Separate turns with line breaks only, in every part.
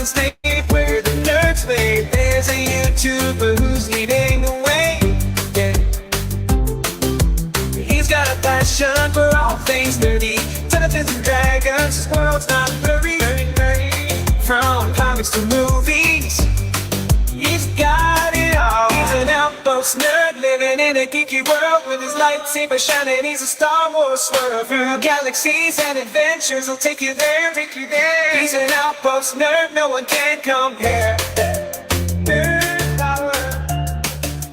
Sunshine State, where the nerds play. There's a YouTuber who's leading the way. Yeah. He's got a passion for all things nerdy. Dungeons and Dragons, his world's not blurry. From comics to movies, he's got it all. He's an Outpost nerd living in a geeky world with his lightsaber shining. He's a Star Wars swerve through galaxies and adventures. He'll take you there, take you there. He's an Outpost nerd, no one can compare. Nerd power.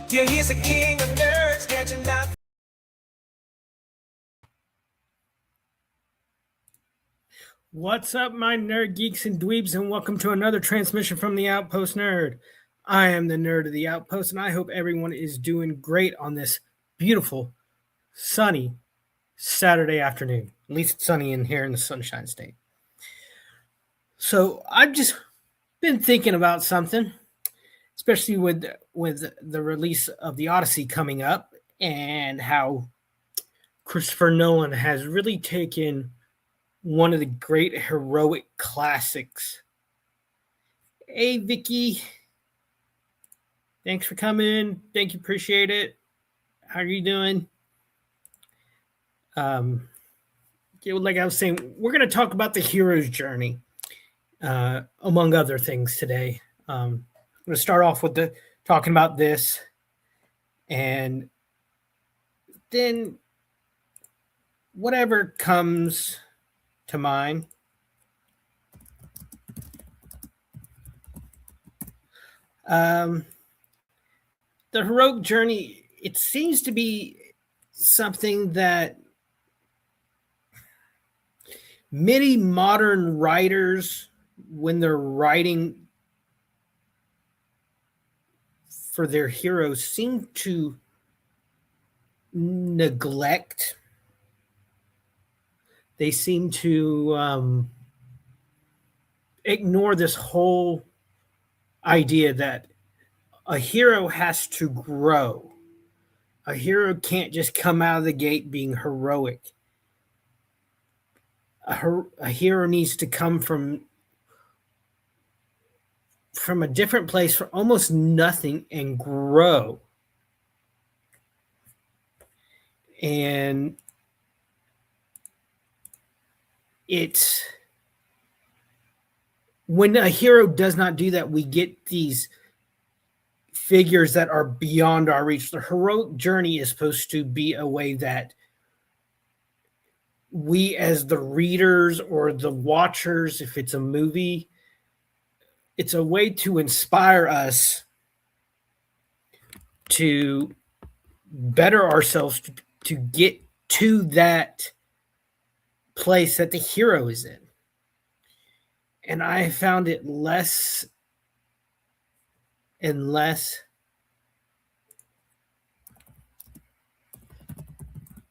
Yeah, he's the king of nerds, catching that.
What's up, my nerd geeks and dweebs, and welcome to another transmission from the Outpost Nerd. I am the nerd of the Outpost, and I hope everyone is doing great on this beautiful, sunny Saturday afternoon. At least it's sunny in here in the Sunshine State. So I've just been thinking about something, especially with the release of the Odyssey coming up, and how Christopher Nolan has really taken one of the great heroic classics. Hey, Vicky. Thanks for coming. Thank you. Appreciate it. How are you doing? Like I was saying, we're going to talk about the hero's journey, among other things today. I'm going to start off with talking about this, and then whatever comes to mind. The heroic journey, it seems to be something that many modern writers, when they're writing for their heroes, seem to neglect. They seem to ignore this whole idea that a hero has to grow. A hero can't just come out of the gate being heroic. A hero needs to come from a different place, from almost nothing, and grow. And it's when a hero does not do that, we get these figures that are beyond our reach. The heroic journey is supposed to be a way that we, as the readers or the watchers, if it's a movie, it's a way to inspire us to better ourselves, to get to that place that the hero is in. And I found it less and less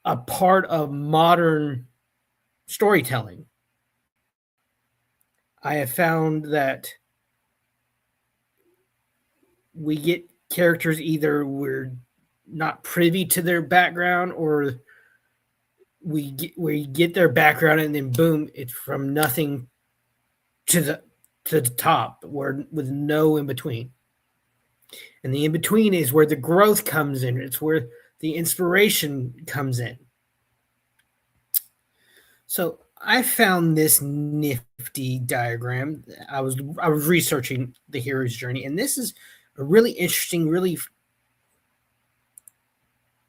a part of modern storytelling. I have found that we get characters, either we're not privy to their background, or we get their background, and then boom, it's from nothing to the top, where with no in between. And the in between is where the growth comes in. It's where the inspiration comes in. So I found this nifty diagram. I was researching the hero's journey, and this is a really interesting, really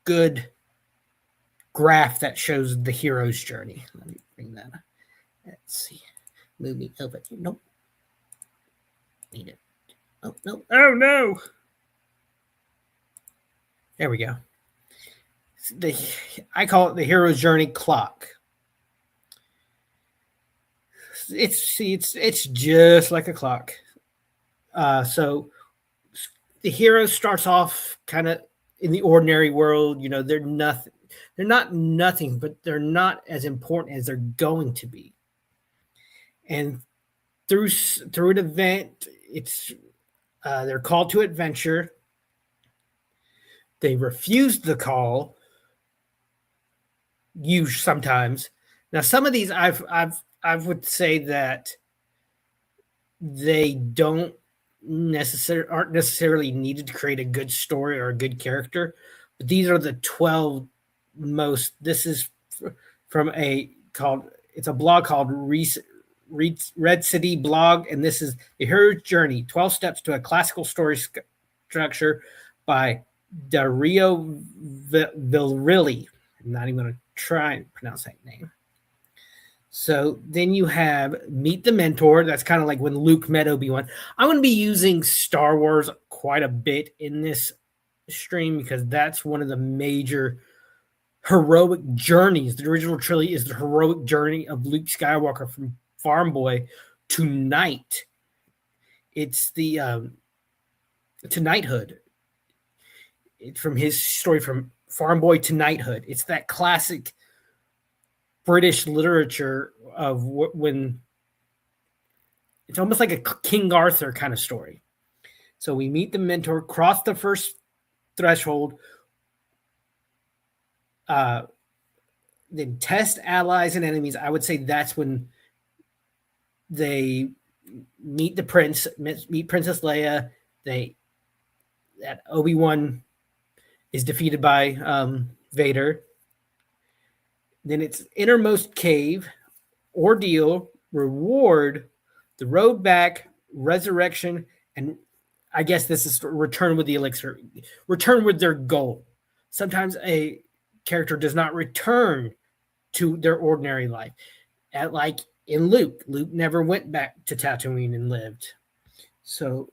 good graph that shows the hero's journey. Let me bring that up. Let's see. Moving over. Nope. Need it. Oh, no. Oh, no. There we go. I call it the hero's journey clock. It's just like a clock. So the hero starts off kind of in the ordinary world. You know, they're nothing. They're not nothing, but they're not as important as they're going to be. And through an event, they're called to adventure. They refuse the call. Sometimes. Now, some of these I would say that they don't aren't necessarily needed to create a good story or a good character, but these are the 12 most. This is from it's a blog called Red City Blog, and this is the hero's journey: 12 steps to a classical story structure by Dario Vilrilli. I'm not even going to try and pronounce that name. So then you have Meet the Mentor. That's kind of like when Luke met Obi-Wan. I'm going to be using Star Wars quite a bit in this stream because that's one of the major heroic journeys. The original trilogy is the heroic journey of Luke Skywalker from farm boy to knight. It's the to knighthood. It's from his story from farm boy to knighthood. It's that classic British literature of when it's almost like a King Arthur kind of story. So we meet the mentor, cross the first threshold, then test allies and enemies. I would say that's when they meet the prince, meet Princess Leia. That Obi-Wan is defeated by Vader. Then it's innermost cave, ordeal, reward, the road back, resurrection, and I guess this is return with the elixir, return with their goal. Sometimes a character does not return to their ordinary life. Like in Luke never went back to Tatooine and lived. So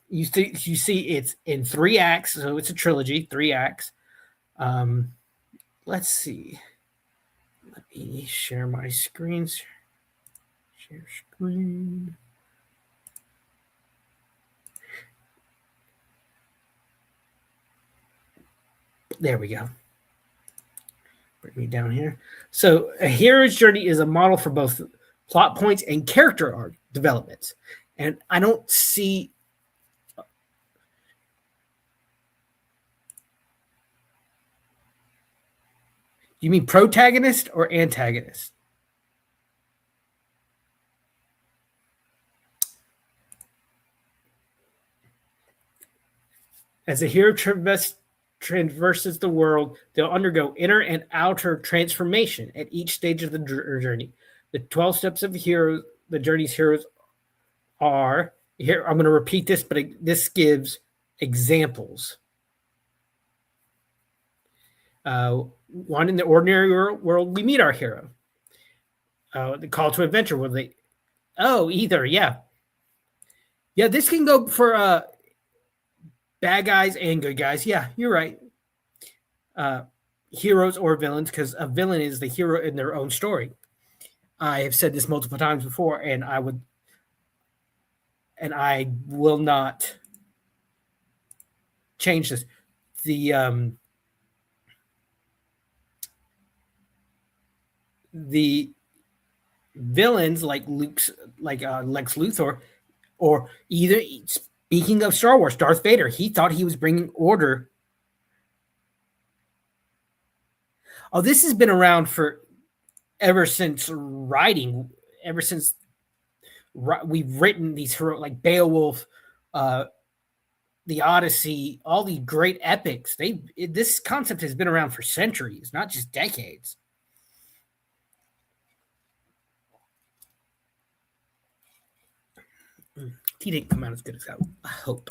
you see it's in 3 acts, so it's a trilogy, 3 acts. Let's see. Let me share my screen. Share screen. There we go. Bring me down here. So a hero's journey is a model for both plot points and character arc developments. And I don't see you mean protagonist or antagonist? As a hero traverses the world, they'll undergo inner and outer transformation at each stage of the journey. The 12 steps of the journey's heroes are here. I'm going to repeat this, but this gives examples. One, in the ordinary world, we meet our hero. The call to adventure, either, yeah. Yeah, this can go for bad guys and good guys. Yeah, you're right. Heroes or villains, because a villain is the hero in their own story. I have said this multiple times before, and I will not change this. The villains like Lex Luthor, or either, speaking of Star Wars, Darth Vader, he thought he was bringing order. Oh, this has been around ever since writing, ever since we've written these heroes like Beowulf, the Odyssey, all these great epics. This concept has been around for centuries, not just decades. He didn't come out as good as I hope.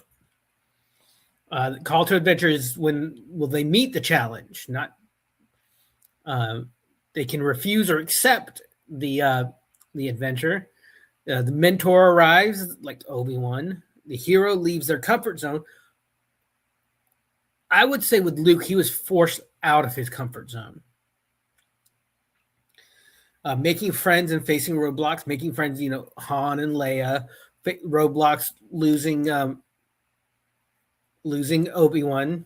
The call to adventure is when will they meet the challenge? Not they can refuse or accept the adventure. The mentor arrives, like Obi-Wan. The hero leaves their comfort zone. I would say with Luke, he was forced out of his comfort zone. Making friends and facing roadblocks. Making friends, Han and Leia. Roadblocks, losing Obi-Wan,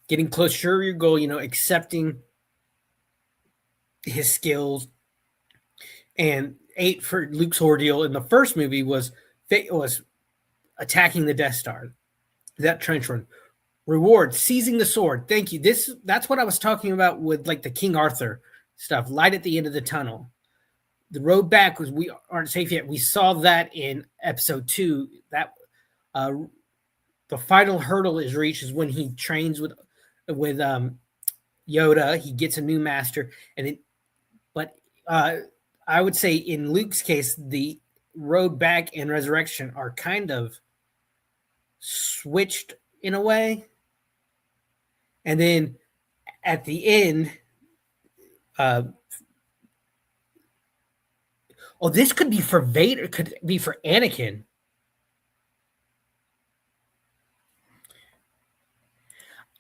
getting closer to your goal, accepting his skills. And 8 for Luke's ordeal in the first movie was attacking the Death Star, that trench run. Reward, seizing the sword. Thank you. That's what I was talking about with like the King Arthur stuff, light at the end of the tunnel. the road back was we aren't safe yet. We saw that in episode 2. That the final hurdle is reached is when he trains with Yoda. He gets a new master, but I would say in Luke's case, the road back and resurrection are kind of switched in a way. And then at the end, this could be for Vader, could be for Anakin.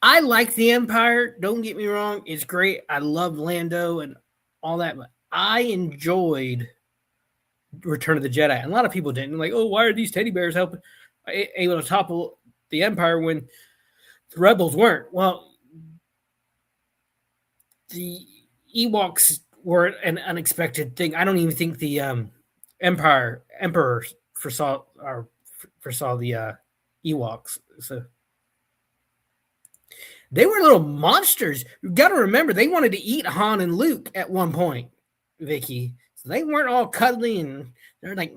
I like the Empire. Don't get me wrong. It's great. I love Lando and all that, but I enjoyed Return of the Jedi. And a lot of people didn't. Like, oh, why are these teddy bears able to topple the Empire when the Rebels weren't? Well, the Ewoks were an unexpected thing. I don't even think the Emperor foresaw the Ewoks. So they were little monsters. You got to remember, they wanted to eat Han and Luke at one point, Vicky. So they weren't all cuddly and they're like,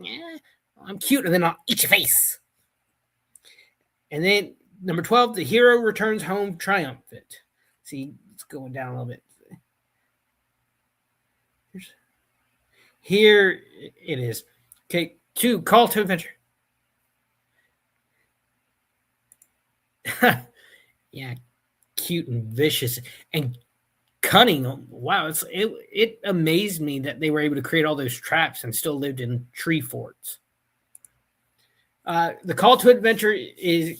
I'm cute, and then I'll eat your face. And then number 12, the hero returns home triumphant. See, it's going down a little bit. Here it is. Okay, 2, call to adventure. Yeah, cute and vicious and cunning. Wow, it amazed me that they were able to create all those traps and still lived in tree forts. The call to adventure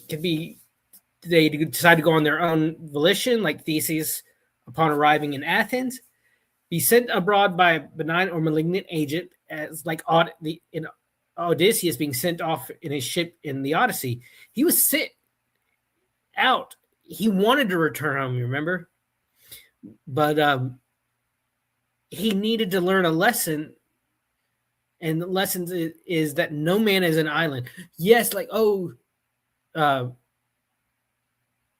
could be they decide to go on their own volition, like Theseus upon arriving in Athens. Be sent abroad by a benign or malignant agent, as like in Odysseus being sent off in his ship in the Odyssey. He was sent out. He wanted to return home, you remember? But he needed to learn a lesson, and the lesson is that no man is an island. Yes, like,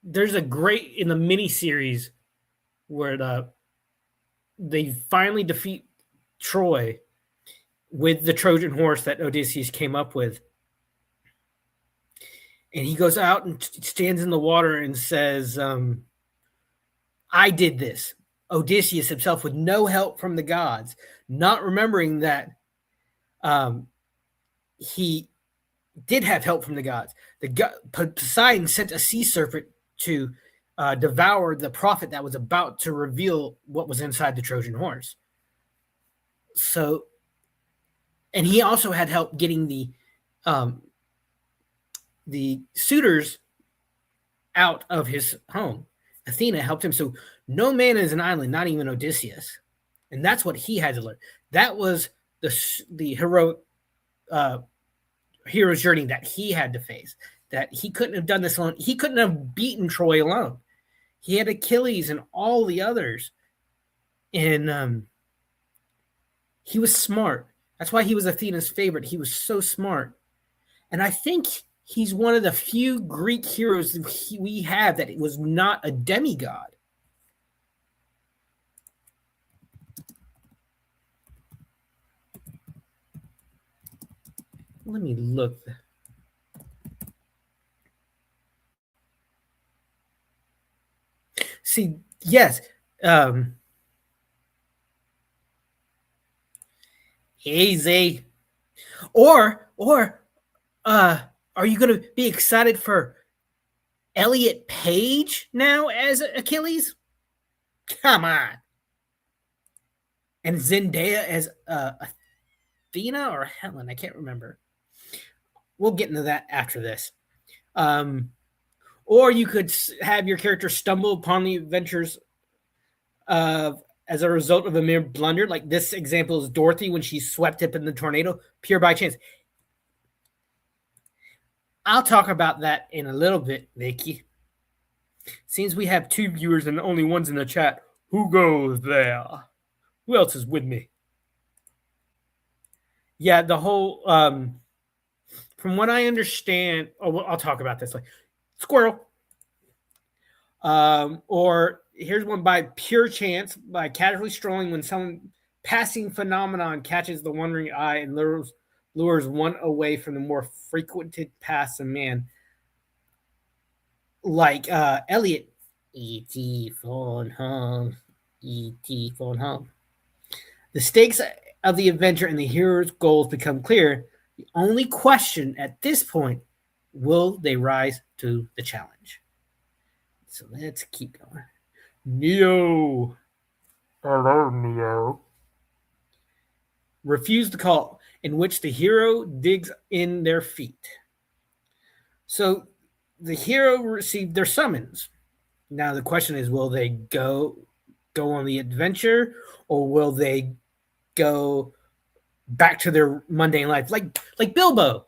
there's a great, in the miniseries where they finally defeat Troy with the Trojan horse that Odysseus came up with. And he goes out and stands in the water and says, I did this. Odysseus himself, with no help from the gods, not remembering that he did have help from the gods. Poseidon sent a sea serpent to devour the prophet that was about to reveal what was inside the Trojan horse. So, and he also had help getting the suitors out of his home. Athena helped him. So no man is an island, not even Odysseus. And that's what he had to learn. That was the heroic hero's journey that he had to face, that he couldn't have done this alone. He couldn't have beaten Troy alone. He had Achilles and all the others. And he was smart. That's why he was Athena's favorite. He was so smart. And I think he's one of the few Greek heroes we have that was not a demigod. Let me look. See, yes. Easy. Or are you going to be excited for Elliot Page now as Achilles? Come on. And Zendaya as Athena or Helen? I can't remember. We'll get into that after this. Or you could have your character stumble upon the adventures as a result of a mere blunder. Like this example is Dorothy when she's swept up in the tornado, pure by chance. I'll talk about that in a little bit, Vicky. Seems we have 2 viewers and only one's in the chat. Who goes there? Who else is with me? Yeah, the whole, from what I understand, I'll talk about this. Like, squirrel. Or here's one by pure chance, by casually strolling when someone passing phenomenon catches the wandering eye and lures one away from the more frequented paths of man. Like Elliot, E.T. phone home, E.T. phone home. The stakes of the adventure and the hero's goals become clear. The only question at this point, will they rise to the challenge? So let's keep going. Neo.
Hello, Neo.
Refuse the call, in which the hero digs in their feet. So the hero received their summons. Now the question is, will they go on the adventure, or will they go back to their mundane life, like Bilbo?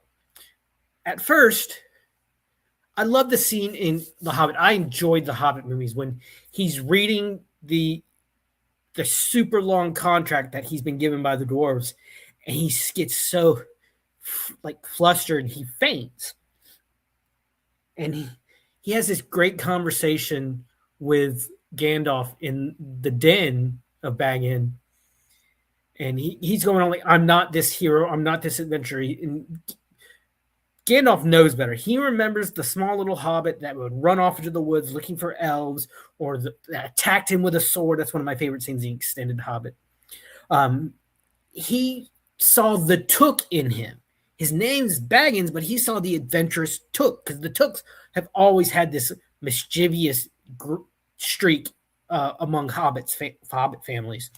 At first, I love the scene in The Hobbit. I enjoyed the Hobbit movies when he's reading the super long contract that he's been given by the dwarves, and he gets so flustered, he faints. And he has this great conversation with Gandalf in the den of Bag End. And he's going on like, I'm not this hero, I'm not this adventurer. And Gandalf knows better. He remembers the small little hobbit that would run off into the woods looking for elves, or that attacked him with a sword. That's one of my favorite scenes in the extended Hobbit. He saw the Took in him. His name's Baggins, but he saw the adventurous Took, because the Tooks have always had this mischievous streak among Hobbit families.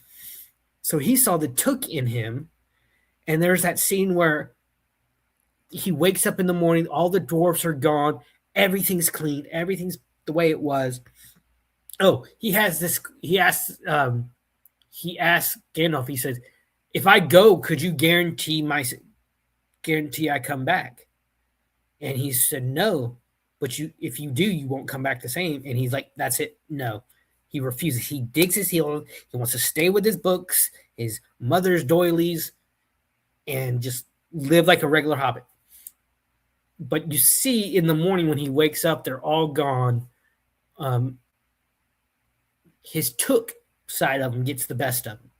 So he saw the Took in him, and there's that scene where he wakes up in the morning, all the dwarves are gone, everything's clean, everything's the way it was. Oh, he asks Gandalf, he says, if I go, could you guarantee I come back? And he said, no, but if you do, you won't come back the same. And he's like, that's it. No, he refuses. He digs his heel. He wants to stay with his books, his mother's doilies, and just live like a regular hobbit. But you see in the morning when he wakes up, they're all gone. His Took side of him gets the best of him.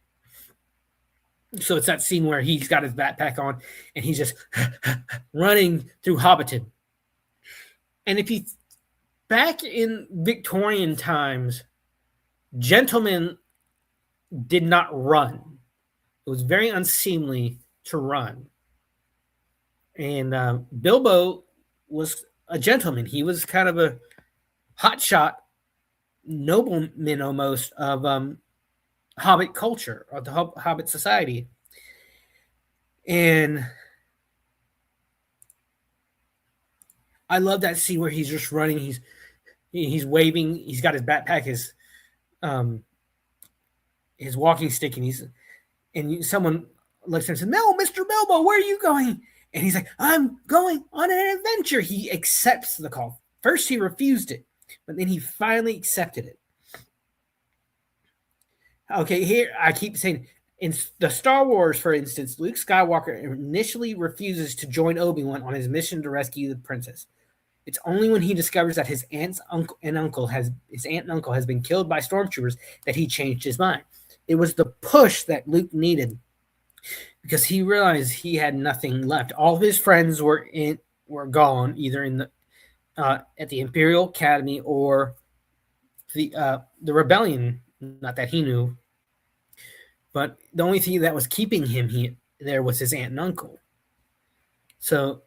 So it's that scene where he's got his backpack on and he's just running through Hobbiton. And if you back in Victorian times, gentlemen did not run. It was very unseemly to run. And Bilbo was a gentleman. He was kind of a hotshot nobleman almost of Hobbit culture, or the Hobbit society. And I love that scene where he's just running. He's waving. He's got his backpack, his walking stick, and someone looks at him and says, "No, Mr. Bilbo, where are you going?" And he's like, "I'm going on an adventure." He accepts the call. First, he refused it, but then he finally accepted it. Okay, here I keep saying, in the Star Wars, for instance, Luke Skywalker initially refuses to join Obi-Wan on his mission to rescue the princess. It's only when he discovers that his aunt and uncle has been killed by stormtroopers that he changed his mind. It was the push that Luke needed, because he realized he had nothing left. All of his friends were gone, either in the at the Imperial Academy or the rebellion. Not that he knew, but the only thing that was keeping him there was his aunt and uncle. So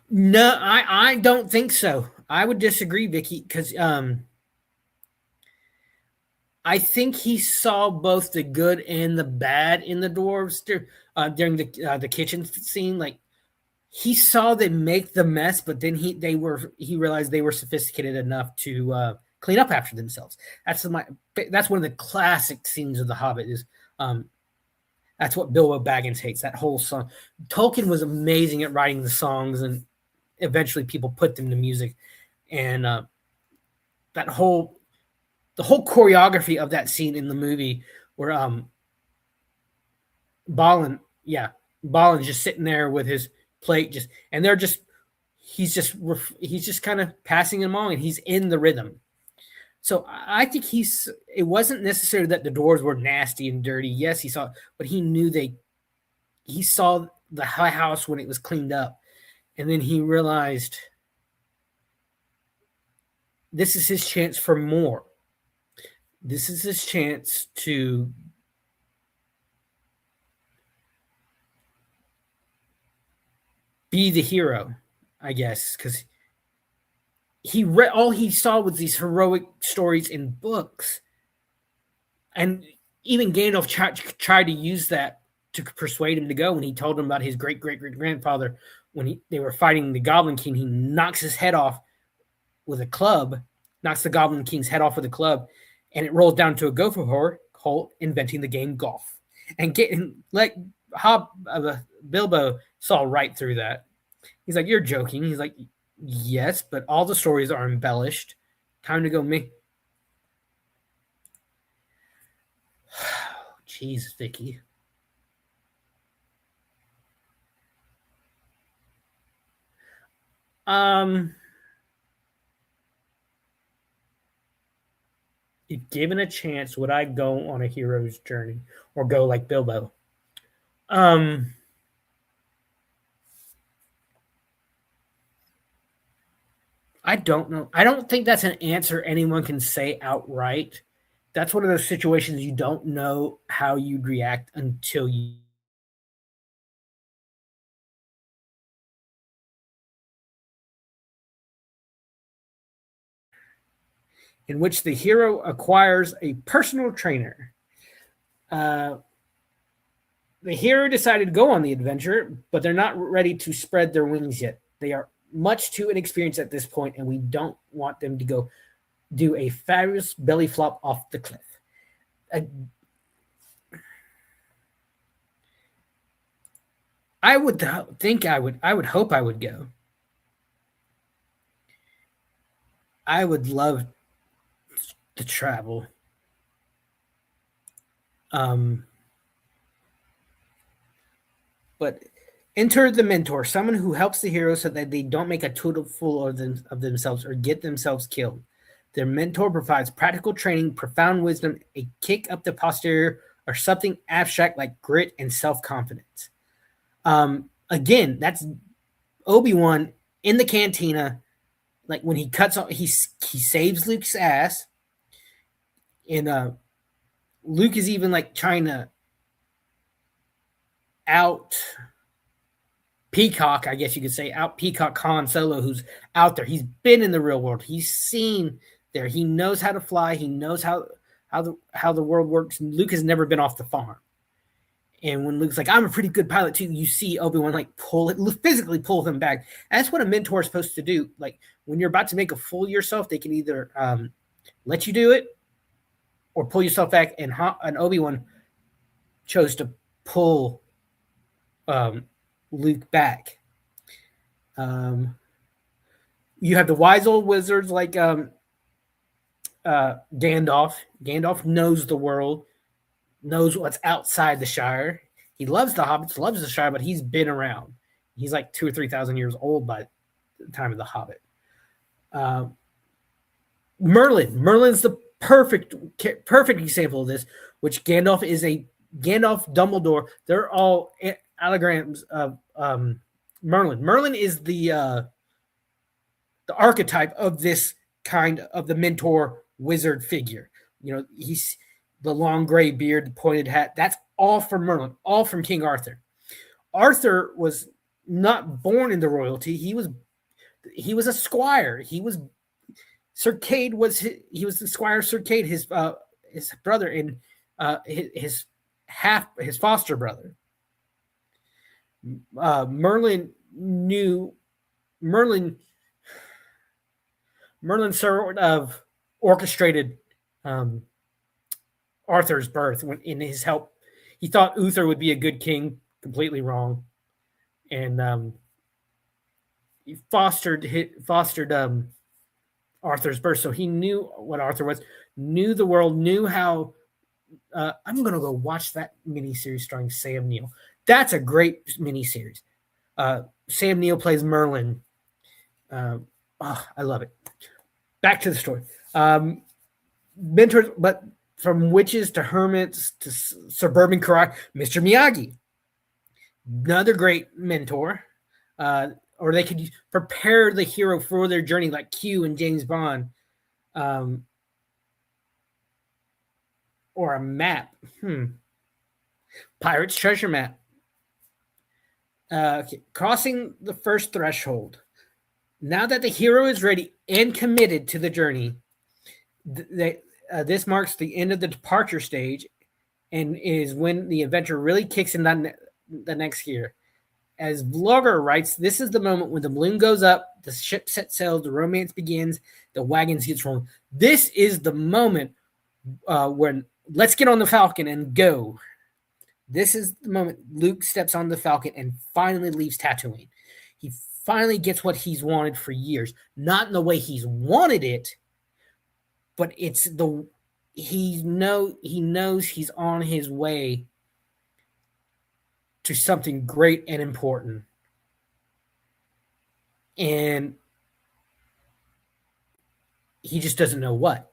no, I don't think so. I would disagree, Vicky, because I think he saw both the good and the bad in the dwarves during the kitchen scene. Like, he saw them make the mess, but then he realized they were sophisticated enough to clean up after themselves. That's one of the classic scenes of The Hobbit. Is that's what Bilbo Baggins hates. That whole song. Tolkien was amazing at writing the songs, and eventually people put them to music. And the whole choreography of that scene in the movie, where Balin's just sitting there with his plate, he's just kind of passing them along, and he's in the rhythm. So I think it wasn't necessarily that the doors were nasty and dirty. Yes, he saw, but he knew he saw the house when it was cleaned up. And then he realized this is his chance for more. This is his chance to be the hero, I guess, because all he saw was these heroic stories in books. And even Gandalf tried to use that to persuade him to go when he told him about his great-great-great-grandfather. When they were fighting the Goblin King, he knocks his head off with a club, knocks the Goblin King's head off with a club, and it rolls down to a gopher hole, inventing the game golf. And Bilbo saw right through that. He's like, "You're joking." He's like, "Yes, but all the stories are embellished. Time to go me." Jeez, Vicky. If given a chance, would I go on a hero's journey or go like Bilbo? I don't know. I don't think that's an answer anyone can say outright. That's one of those situations you don't know how you'd react until you. In which the hero acquires a personal trainer. The hero decided to go on the adventure, but they're not ready to spread their wings yet. They are much too inexperienced at this point, and we don't want them to go do a fabulous belly flop off the cliff. I would hope I would go. I would love to travel. But enter the mentor, someone who helps the hero so that they don't make a total fool of themselves or get themselves killed. Their mentor provides practical training, profound wisdom, a kick up the posterior, or something abstract like grit and self-confidence. Again, that's Obi-Wan in the cantina, like when he cuts off, he saves Luke's ass, and Luke is even like trying to out Peacock, I guess you could say, out Peacock Han Solo, who's out there. He's been in the real world. He's seen there. He knows how to fly. He knows how the world works. Luke has never been off the farm. And when Luke's like, "I'm a pretty good pilot too," you see Obi-Wan like physically pull him back. And that's what a mentor is supposed to do. Like when you're about to make a fool of yourself, they can either let you do it or pull yourself back. And Obi-Wan chose to pull Luke back. You have the wise old wizards like Gandalf. Gandalf knows the world, knows what's outside the Shire. He loves the hobbits, loves the Shire, but he's been around. He's like 2,000 or 3,000 years old by the time of the Hobbit. Merlin's the perfect example of this, which Gandalf is Dumbledore. They're all allegrams of Merlin. Merlin is the archetype of this kind of the mentor wizard figure. You know, he's the long gray beard, the pointed hat. That's all from Merlin, all from King Arthur. Arthur was not born into royalty. He was a squire. Sir Cade was the squire. Sir Cade, his brother, and his foster brother. Merlin sort of orchestrated Arthur's birth when in his help. He thought Uther would be a good king, completely wrong, and he fostered Arthur's birth. So he knew what Arthur was, knew the world, knew how. I'm gonna go watch that miniseries starring Sam Neill. That's a great miniseries. Sam Neill plays Merlin. I love it. Back to the story. mentors, but from witches to hermits to suburban karate, Mr. Miyagi, another great mentor. Or they could prepare the hero for their journey, like Q and James Bond. Or a map. Pirate's treasure map. Crossing the first threshold. Now that the hero is ready and committed to the journey, this marks the end of the departure stage and is when the adventure really kicks in the next year. As Vlogger writes, this is the moment when the balloon goes up, the ship sets sail, the romance begins, the wagons gets rolling. This is the moment when let's get on the Falcon and go. This is the moment Luke steps on the Falcon and finally leaves Tatooine. He finally gets what he's wanted for years. Not in the way he's wanted it, but it's he knows he's on his way to something great and important. And he just doesn't know what.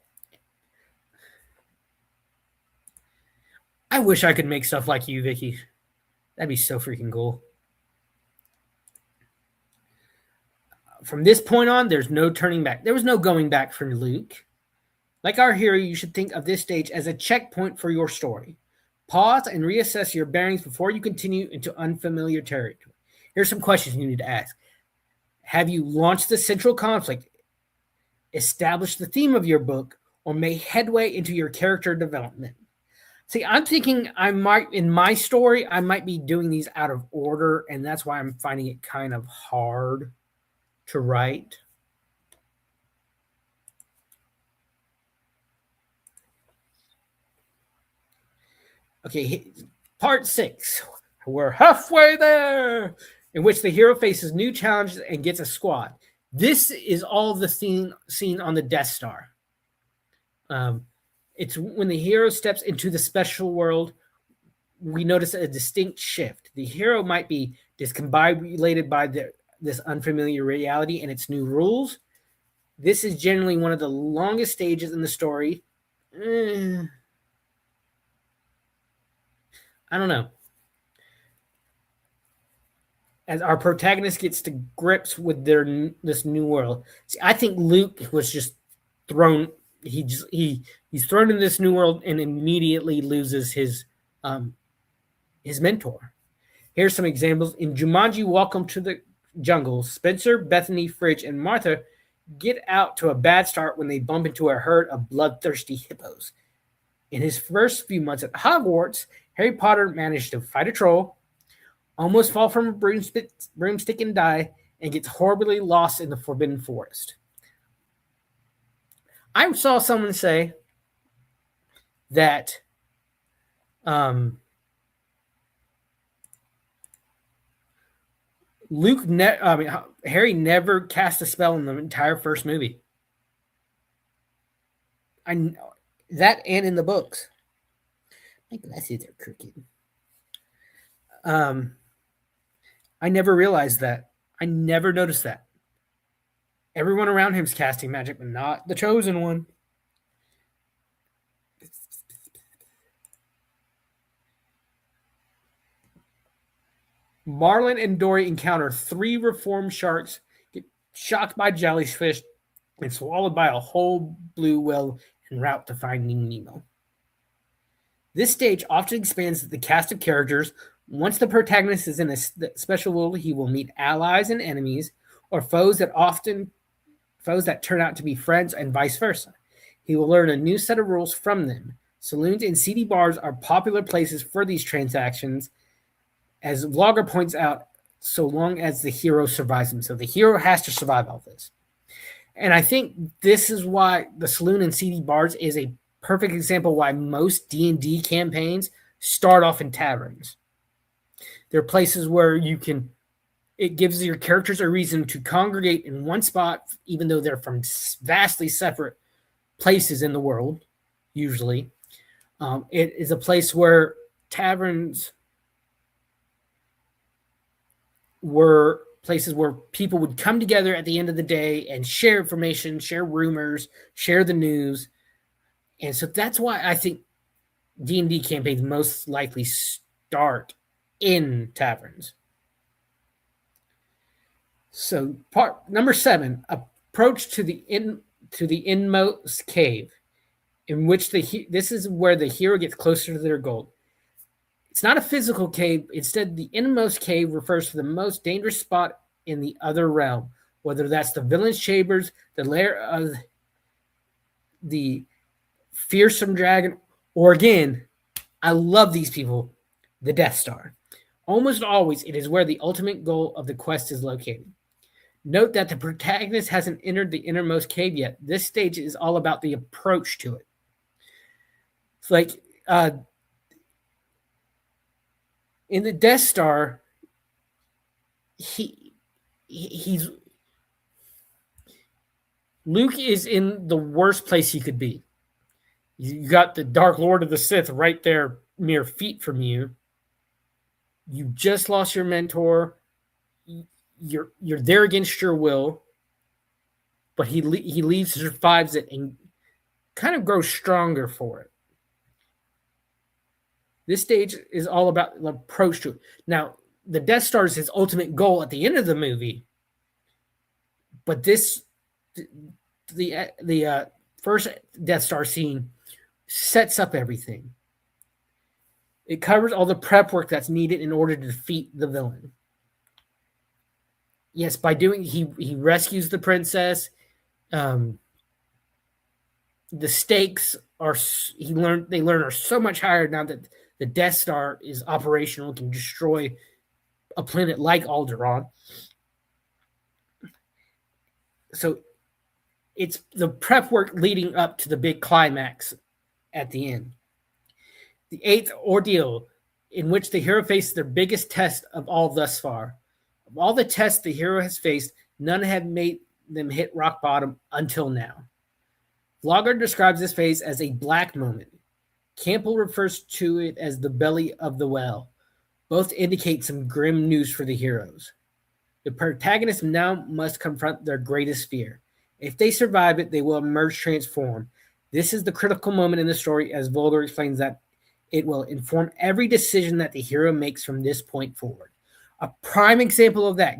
I wish I could make stuff like you, Vicky. That'd be so freaking cool. From this point on, there's no turning back. There was no going back for Luke. Like our hero, you should think of this stage as a checkpoint for your story. Pause and reassess your bearings before you continue into unfamiliar territory. Here's some questions you need to ask. Have you launched the central conflict, established the theme of your book, or made headway into your character development? See, I'm thinking in my story, I might be doing these out of order, and that's why I'm finding it kind of hard to write. Okay, part 6. We're halfway there, in which the hero faces new challenges and gets a squad. This is all the scene on the Death Star. It's when the hero steps into the special world, we notice a distinct shift. The hero might be discombobulated by this unfamiliar reality and its new rules. This is generally one of the longest stages in the story. I don't know. As our protagonist gets to grips with this new world. See, I think Luke was just thrown. He's thrown in this new world and immediately loses his mentor. Here's some examples. In Jumanji: Welcome to the Jungle, Spencer, Bethany, Fridge, and Martha get out to a bad start when they bump into a herd of bloodthirsty hippos. In his first few months at Hogwarts, Harry Potter managed to fight a troll, almost fall from a broomstick and die, and gets horribly lost in the Forbidden Forest. I saw someone say that Harry never cast a spell in the entire first movie. That and in the books. My glasses are crooked. I never realized that. I never noticed that. Everyone around him's casting magic, but not the chosen one. Marlin and Dory encounter 3 reformed sharks, get shocked by jellyfish, and swallowed by a whole blue whale en route to finding Nemo. This stage often expands the cast of characters. Once the protagonist is in a special world, he will meet allies and enemies, or foes that turn out to be friends, and vice versa. He will learn a new set of rules from them. Saloons and seedy bars are popular places for these transactions, as Vlogger points out, so long as the hero survives them. So the hero has to survive all this. And I think this is why the saloon and seedy bars is a perfect example why most D&D campaigns start off in taverns. They're places where it gives your characters a reason to congregate in one spot, even though they're from vastly separate places in the world, usually. It is a place where taverns were places where people would come together at the end of the day and share information, share rumors, share the news. And so that's why I think D&D campaigns most likely start in taverns. So part number 7, approach to the inmost cave, in which this is where the hero gets closer to their goal. It's not a physical cave. Instead, the inmost cave refers to the most dangerous spot in the other realm, whether that's the villain's chambers, the lair of the fearsome dragon, or again, I love these people, the Death Star. Almost always, it is where the ultimate goal of the quest is located. Note that the protagonist hasn't entered the innermost cave yet. This stage is all about the approach to it. It's like in the Death Star, he's Luke is in the worst place he could be. You got the Dark Lord of the Sith right there, mere feet from you. You just lost your mentor. You're there against your will, but he leaves, survives it, and kind of grows stronger for it. This stage is all about the approach to it. Now, the Death Star is his ultimate goal at the end of the movie, but the first Death Star scene sets up everything. It covers all the prep work that's needed in order to defeat the villain. Yes, by doing he rescues the princess. The stakes are are so much higher now that the Death Star is operational, can destroy a planet like Alderaan. So it's the prep work leading up to the big climax at the end. The 8th ordeal, in which the hero faces their biggest test of all thus far. Of all the tests the hero has faced, none have made them hit rock bottom until now. Vlogger describes this phase as a black moment. Campbell refers to it as the belly of the well. Both indicate some grim news for the heroes. The protagonists now must confront their greatest fear. If they survive it, they will emerge transformed. This is the critical moment in the story, as Vlogger explains that it will inform every decision that the hero makes from this point forward. A prime example of that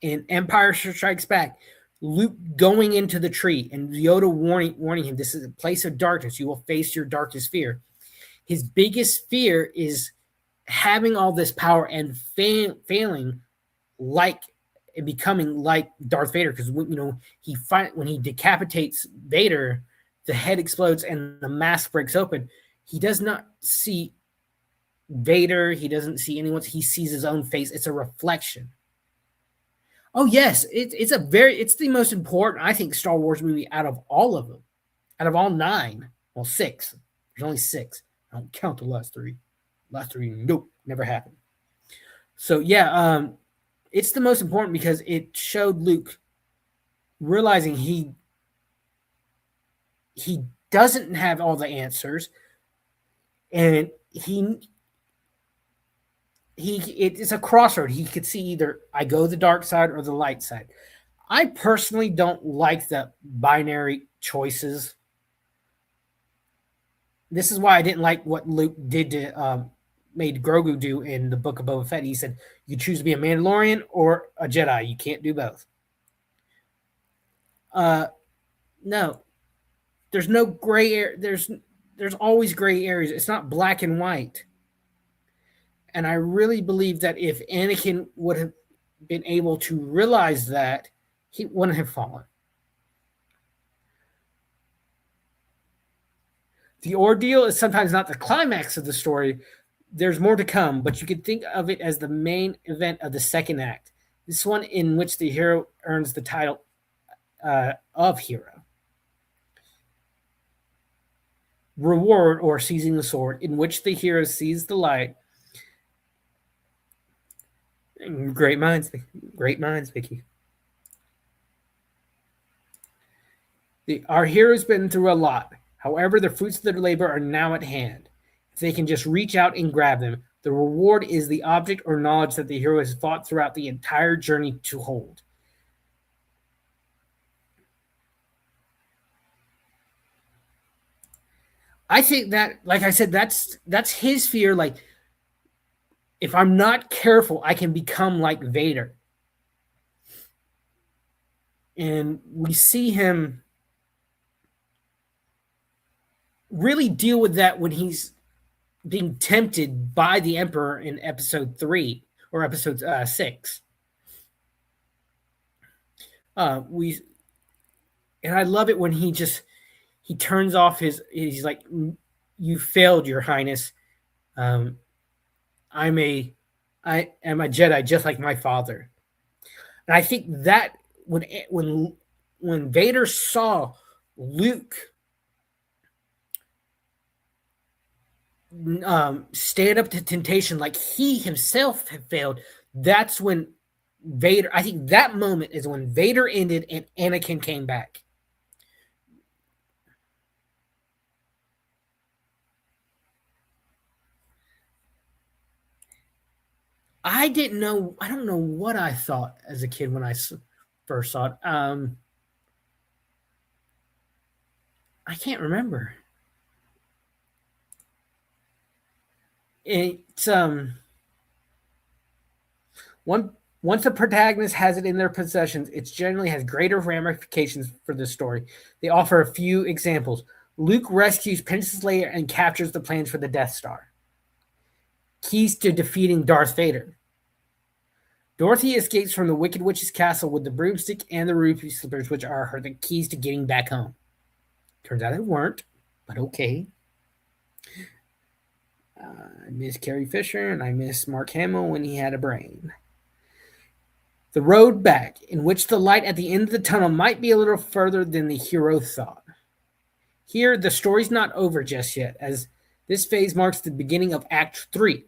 in Empire Strikes Back, Luke going into the tree and Yoda warning him, this is a place of darkness. You will face your darkest fear. His biggest fear is having all this power and failing like and becoming like Darth Vader, because when he decapitates Vader, the head explodes and the mask breaks open. He does not see Vader. He doesn't see anyone. He sees his own face. It's a reflection. Oh yes, it's the most important, I think, Star Wars movie out of all of them, out of all 9. Well, 6. There's only 6. I don't count the last 3. Last 3, nope, never happened. So yeah, it's the most important because it showed Luke realizing he doesn't have all the answers, and it's a crossroad. He could see either I go the dark side or the light side. I personally don't like the binary choices. This is why I didn't like what Luke did to made Grogu do in the Book of Boba Fett. He said, you choose to be a Mandalorian or a Jedi. You can't do both. No. There's no gray area. There's always gray areas. It's not black and white. And I really believe that if Anakin would have been able to realize that, he wouldn't have fallen. The ordeal is sometimes not the climax of the story. There's more to come, but you can think of it as the main event of the second act. This one in which the hero earns the title of hero. Reward, or seizing the sword, in which the hero sees the light. Great minds, Vicky. Our hero's been through a lot. However, the fruits of their labor are now at hand. If they can just reach out and grab them, the reward is the object or knowledge that the hero has fought throughout the entire journey to hold. I think that, like I said, that's his fear. Like, if I'm not careful, I can become like Vader. And we see him really deal with that when he's being tempted by the Emperor in episode 3 or episode 6. We and I love it when he turns off he's like, "You failed, Your Highness. Um, I am a Jedi just like my father." And I think that when Vader saw Luke stand up to temptation like he himself had failed, that's when Vader, I think that moment is when Vader ended and Anakin came back. I don't know what I thought as a kid when I first saw it. I can't remember. It's once a protagonist has it in their possessions, it generally has greater ramifications for the story. They offer a few examples. Luke rescues Princess Leia and captures the plans for the Death Star. Keys to defeating Darth Vader. Dorothy escapes from the Wicked Witch's castle with the broomstick and the ruby slippers, which are the keys to getting back home. Turns out it weren't, but okay. I miss Carrie Fisher and I miss Mark Hamill when he had a brain. The road back, in which the light at the end of the tunnel might be a little further than the hero thought. Here, the story's not over just yet, as this phase marks the beginning of Act 3.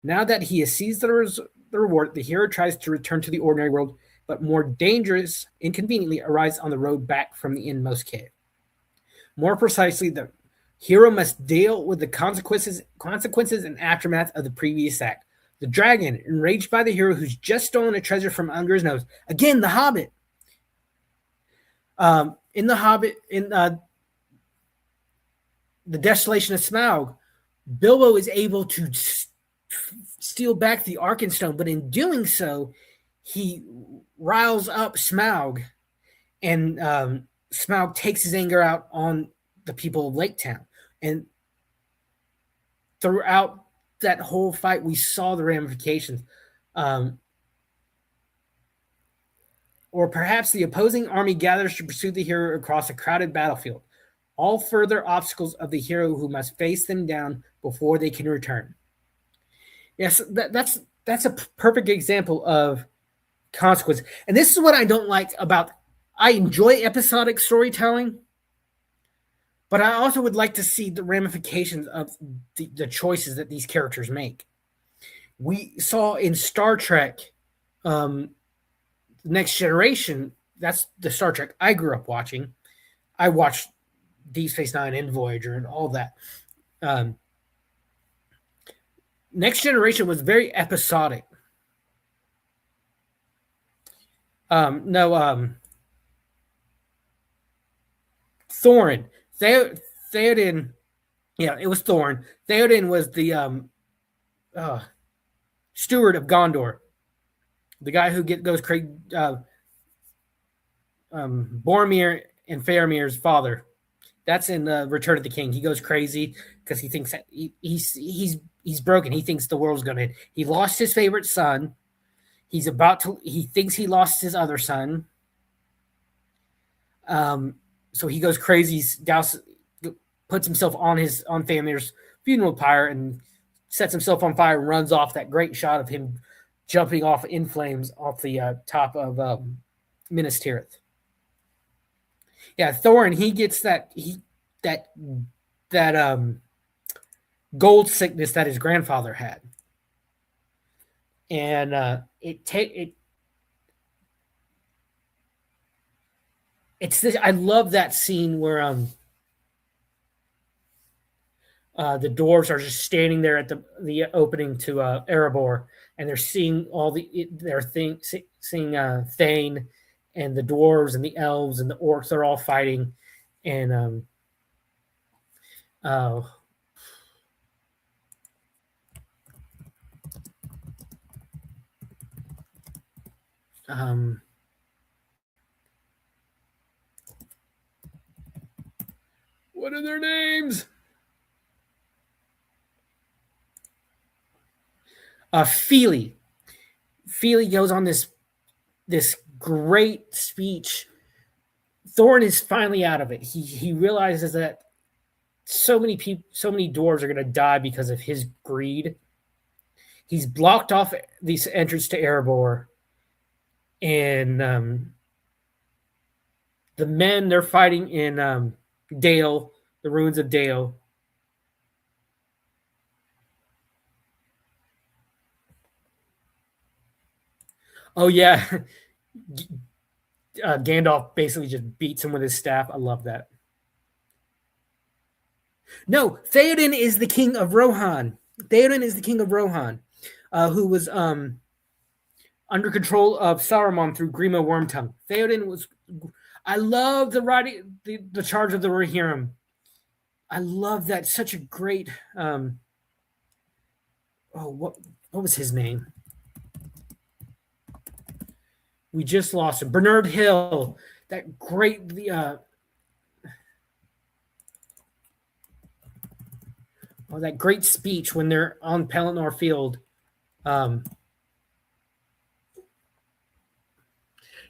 Now that he has seized the reward, the hero tries to return to the ordinary world, but more dangerous, inconveniently, arise on the road back from the inmost cave. More precisely, the hero must deal with the consequences and aftermath of the previous act. The dragon, enraged by the hero who's just stolen a treasure from under his nose. Again, the Hobbit. In the Hobbit, in the Desolation of Smaug, Bilbo is able to steal back the Arkenstone, but in doing so, he riles up Smaug, and Smaug takes his anger out on the people of Lake Town. And throughout that whole fight, we saw the ramifications. Or perhaps the opposing army gathers to pursue the hero across a crowded battlefield. All further obstacles of the hero who must face them down before they can return. Yes, that's a perfect example of consequence. And this is what I don't like about. I enjoy episodic storytelling, but I also would like to see the ramifications of the choices that these characters make. We saw in Star Trek, Next Generation. That's the Star Trek I grew up watching. I watched Deep Space Nine and Voyager and all that. Next Generation was very episodic. Thorin. Theoden. Yeah, it was Thorin. Theoden was the steward of Gondor. The guy who goes crazy. Boromir and Faramir's father. That's in Return of the King. He goes crazy because he thinks that he's broken. He thinks the world's going to end. He lost his favorite son. He thinks he lost his other son. So he goes crazy. Puts himself on Faramir's funeral pyre and sets himself on fire and runs off. That great shot of him jumping off in flames off the top of Minas Tirith. Yeah, Thorin, he gets that gold sickness that his grandfather had, and it's this. I love that scene where the dwarves are just standing there at the opening to Erebor, and they're seeing seeing Thane and the dwarves and the elves and the orcs are all fighting, And oh, um, what are their names? Feely. Feely goes on this great speech. Thorn is finally out of it. He realizes that so many people, so many dwarves are going to die because of his greed. He's blocked off the entrance to Erebor, and the men, they're fighting in Dale, the ruins of Dale. Oh yeah, Gandalf basically just beats him with his staff. I love that. No, Theoden is the king of Rohan. Theoden is the king of Rohan, who was under control of Saruman through Grima Wormtongue. Theoden was. I love the writing, the charge of the Rohirrim. I love that. Such a great. What was his name? We just lost him. Bernard Hill. That great. That great speech when they're on Pelennor Field.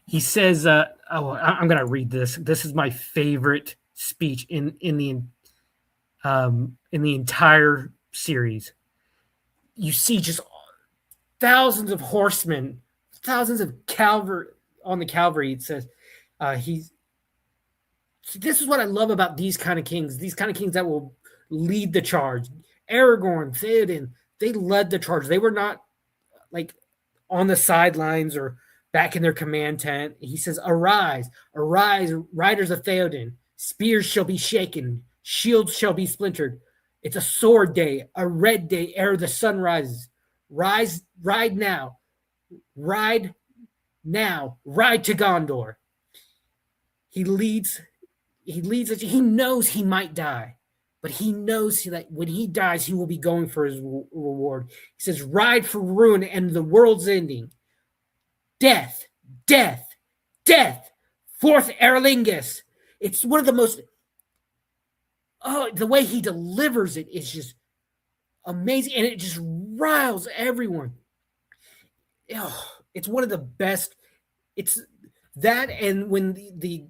He says, I'm going to read this. This is my favorite speech in the entire series. You see just thousands of horsemen, thousands of cavalry on the cavalry. It says this is what I love about these kind of kings that will lead the charge. Aragorn, Theoden, they led the charge. They were not like on the sidelines or back in their command tent. He says, arise, riders of Theoden. Spears shall be shaken. Shields shall be splintered. It's a sword day, a red day ere the sun rises. Ride now. Ride now. Ride to Gondor. He leads us. He knows he might die, but he knows that when he dies, he will be going for his reward. He says, ride for ruin and the world's ending. Death, death, death. Fourth Erlingus. It's one of the most. The way he delivers it is just amazing, and it just riles everyone. It's one of the best. It's that, and when the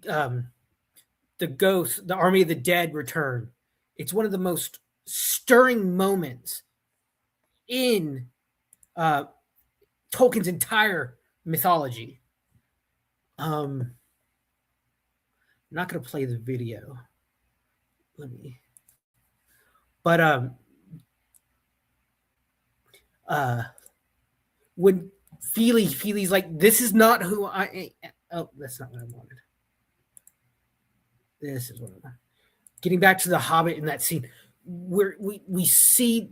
ghosts, the army of the dead, return. It's one of the most stirring moments in Tolkien's entire mythology. I'm not going to play the video. When Feely's like, this is not who I am. Oh, that's not what I wanted. This is what I want. Getting back to the Hobbit in that scene, where we see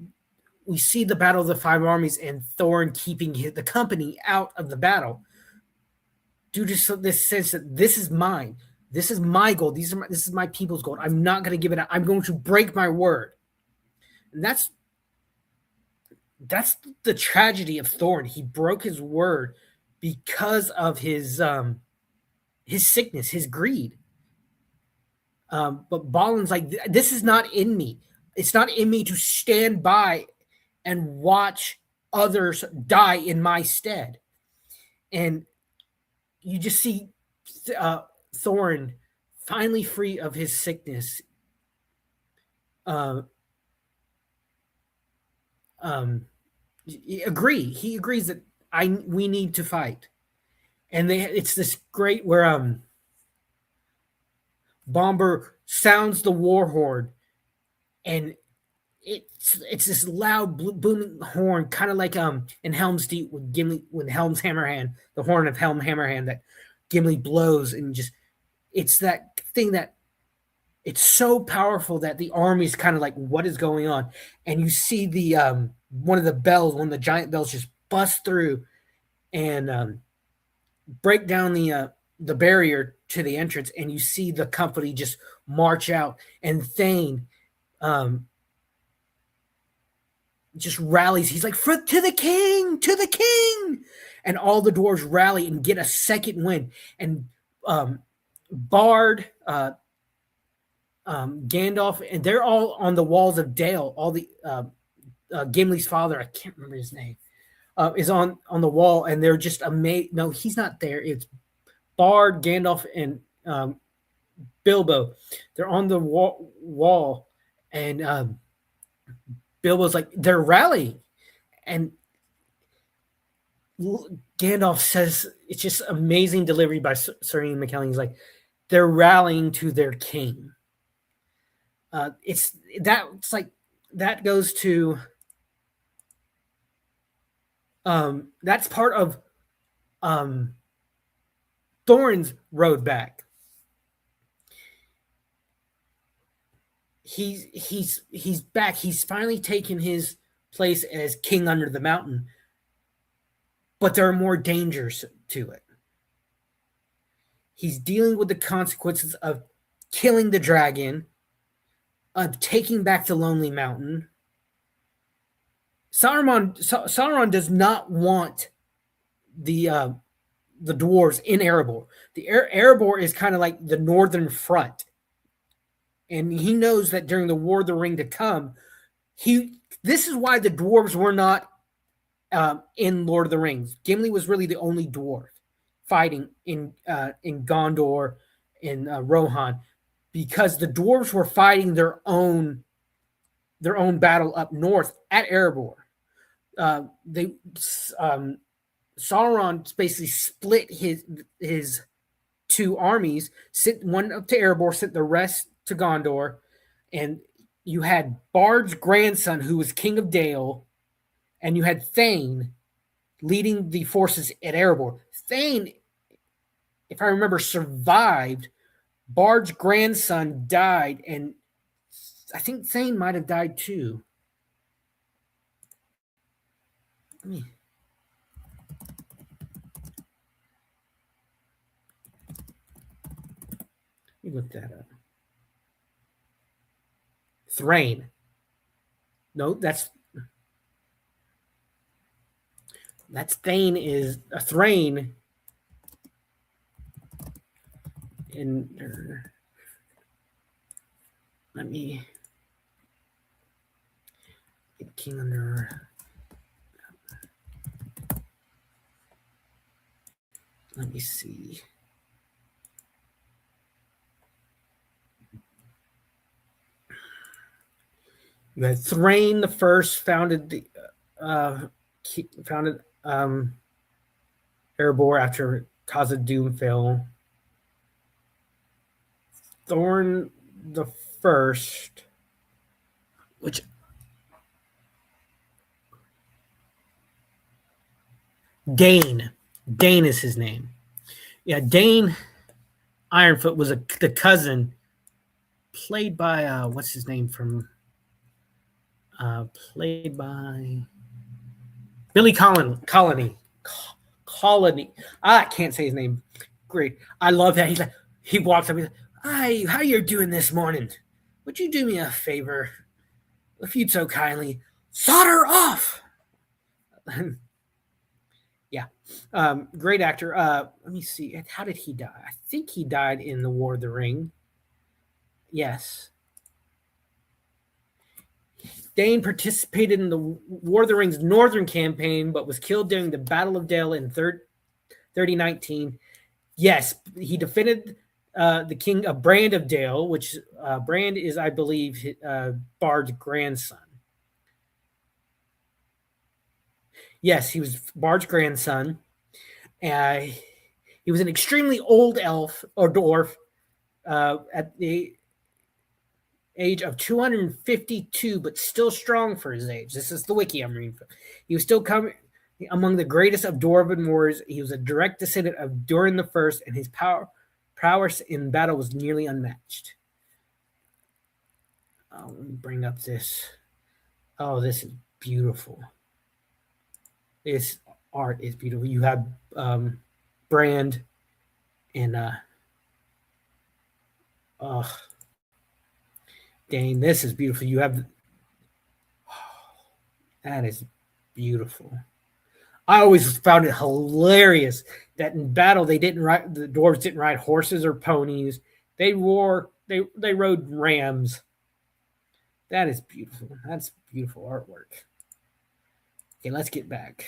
the Battle of the Five Armies and Thorin keeping the company out of the battle due to this sense that this is mine. This is my gold. This is my people's gold. I'm not going to give it up. I'm going to break my word. And that's the tragedy of Thorin. He broke his word because of his sickness, his greed. But Balin's like, this is not in me. It's not in me to stand by and watch others die in my stead. And you just see Thorin finally free of his sickness. He agrees that we need to fight. And it's this great where Bomber sounds the war horn, and it's this loud booming horn, kind of like in Helm's Deep with Gimli, when Helm's Hammerhand, the horn of Helm Hammerhand that Gimli blows, and just it's that thing that it's so powerful that the army's kind of like, what is going on? And you see the one of the giant bells just bust through and break down the barrier to the entrance, and you see the company just march out, and Thane just rallies. He's like, to the king, to the king. And all the dwarves rally and get a second win. And Bard, Gandalf, and they're all on the walls of Dale. All the Gimli's father, I can't remember his name, is on the wall, and they're just amazed. No, he's not there. It's Bard, Gandalf, and Bilbo. They're on the wall, and Bilbo's like, they're rallying, and Gandalf says, it's just amazing delivery by Sir Ian McKellen. He's like, they're rallying to their king. It's like that goes to that's part of Thorin's road back. He's back. He's finally taken his place as king under the mountain, but there are more dangers to it. He's dealing with the consequences of killing the dragon, of taking back the Lonely Mountain. Sauron does not want the dwarves in Erebor. The Erebor is kind of like the northern front. And he knows that during the War of the Ring to come, this is why the dwarves were not in Lord of the Rings. Gimli was really the only dwarf fighting in Gondor, in Rohan, because the dwarves were fighting their own battle up north at Erebor. Sauron basically split his two armies, sent one up to Erebor, sent the rest to Gondor, and you had Bard's grandson, who was king of Dale, and you had Thane leading the forces at Erebor. Thane, if I remember, survived. Bard's grandson died, and I think Thane might have died too. Let me look that up. Thrain. No, that's Thane is a Thrain in let me get king under. Let me see. You had Thrain the First founded Erebor after Khazad-dûm fell. Thorin the First, which Dane is his name. Yeah, Dane Ironfoot was the cousin, played by what's his name from. Played by Billy Colony. I can't say his name. Great. I love that. He walks up. He's like, "Hi, how you doing this morning? Would you do me a favor, if you'd so kindly solder off?" Yeah. Great actor. Let me see. How did he die? I think he died in the War of the Ring. Yes. Dane participated in the War of the Rings northern campaign, but was killed during the Battle of Dale in 3019. Yes, he defended the king of Brand of Dale, which Brand is, I believe, Bard's grandson. Yes, he was Bard's grandson. He was an extremely old elf or dwarf at the age of 252, but still strong for his age. This is the wiki I'm reading from. He was still coming among the greatest of Dwarven warriors. He was a direct descendant of Durin the First, and his prowess in battle was nearly unmatched. Let me bring up this. Oh, this is beautiful. This art is beautiful. You have Brand and Oh, Dane, this is beautiful. You have that is beautiful. I always found it hilarious that in battle the dwarves didn't ride horses or ponies. They rode rams. That is beautiful. That's beautiful artwork. Okay, let's get back.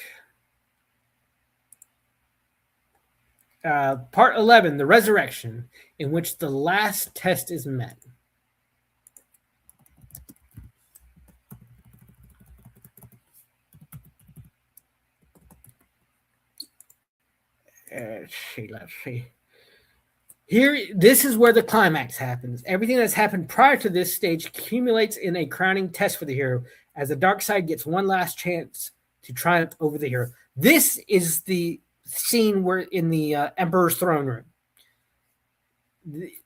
Part 11, the resurrection, in which the last test is met. Let's see. Here, this is where the climax happens. Everything that's happened prior to this stage accumulates in a crowning test for the hero, as the dark side gets one last chance to triumph over the hero. This is the scene where in the Emperor's throne room.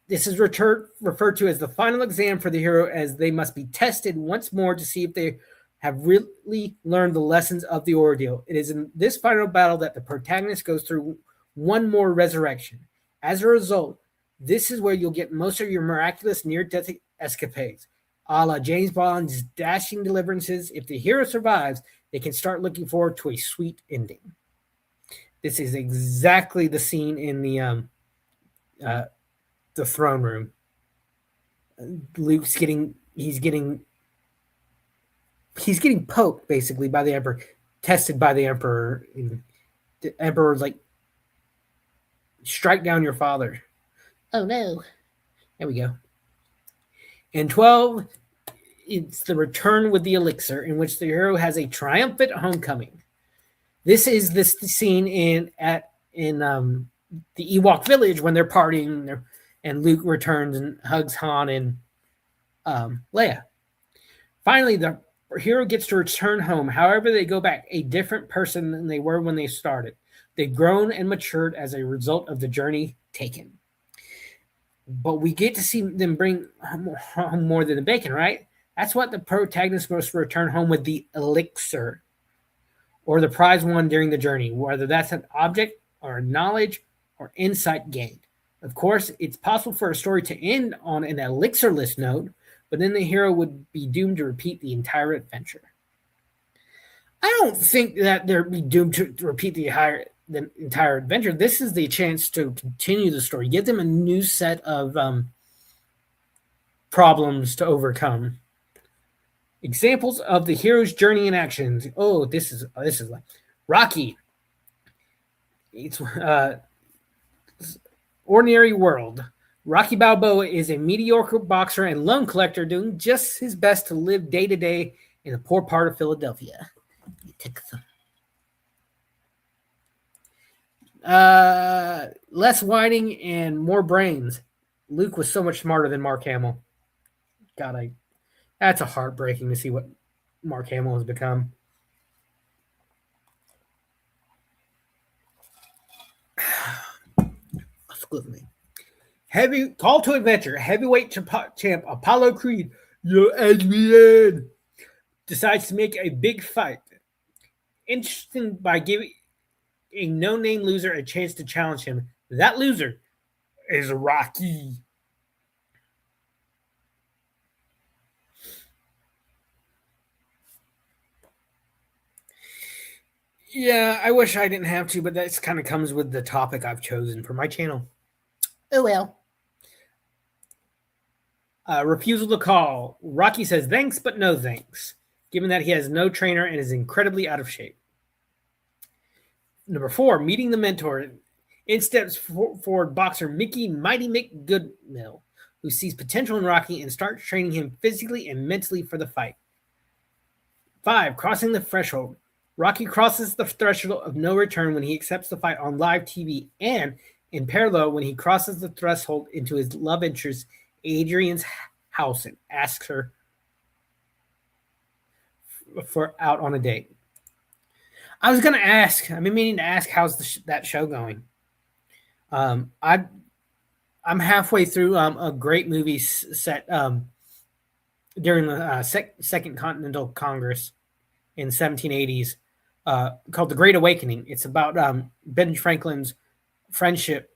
This is referred to as the final exam for the hero, as they must be tested once more to see if they have really learned the lessons of the ordeal. It is in this final battle that the protagonist goes through one more resurrection. As a result, this is where you'll get most of your miraculous near-death escapades, a la James Bond's dashing deliverances. If the hero survives, they can start looking forward to a sweet ending. This is exactly the scene in the throne room. Luke's getting poked basically by the Emperor, tested by the Emperor. The Emperor's like, strike down your father. Oh no. There we go. And 12, it's the return with the elixir, in which the hero has a triumphant homecoming. This is this scene in the Ewok village when they're partying, and Luke returns and hugs Han and Leia. Finally, the hero gets to return home. However, they go back a different person than they were when they started. They've grown and matured as a result of the journey taken. But we get to see them bring home more than the bacon, right? That's what the protagonist must return home with, the elixir, or the prize won during the journey, whether that's an object or knowledge or insight gained. Of course, it's possible for a story to end on an elixirless note, but then the hero would be doomed to repeat the entire adventure. I don't think that they'd be doomed to repeat the entire adventure. This is the chance to continue the story, give them a new set of problems to overcome. Examples of the hero's journey in actions. Oh, this is like Rocky. It's ordinary world. Rocky Balboa is a mediocre boxer and loan collector doing just his best to live day to day in a poor part of Philadelphia. Less whining and more brains. Luke was so much smarter than Mark Hamill. God, that's a heartbreaking to see what Mark Hamill has become. Excuse me. Heavy call to adventure. Heavyweight champ Apollo Creed, Adrian, decides to make a big fight. Interesting by giving a no-name loser a chance to challenge him. That loser is Rocky. Yeah, I wish I didn't have to, but that kind of comes with the topic I've chosen for my channel. Oh well. Refusal to call. Rocky says thanks, but no thanks, given that he has no trainer and is incredibly out of shape. Number 4, meeting the mentor. In steps forward boxer Mickey Mighty Mick Goodmill, who sees potential in Rocky and starts training him physically and mentally for the fight. 5, crossing the threshold. Rocky crosses the threshold of no return when he accepts the fight on live TV, and in parallel when he crosses the threshold into his love interest Adrian's house and asks her for out on a date. I was going to ask, I've been meaning to ask, how's that show going? I'm halfway through a great movie set during the Second Continental Congress in 1780s called The Great Awakening. It's about Ben Franklin's friendship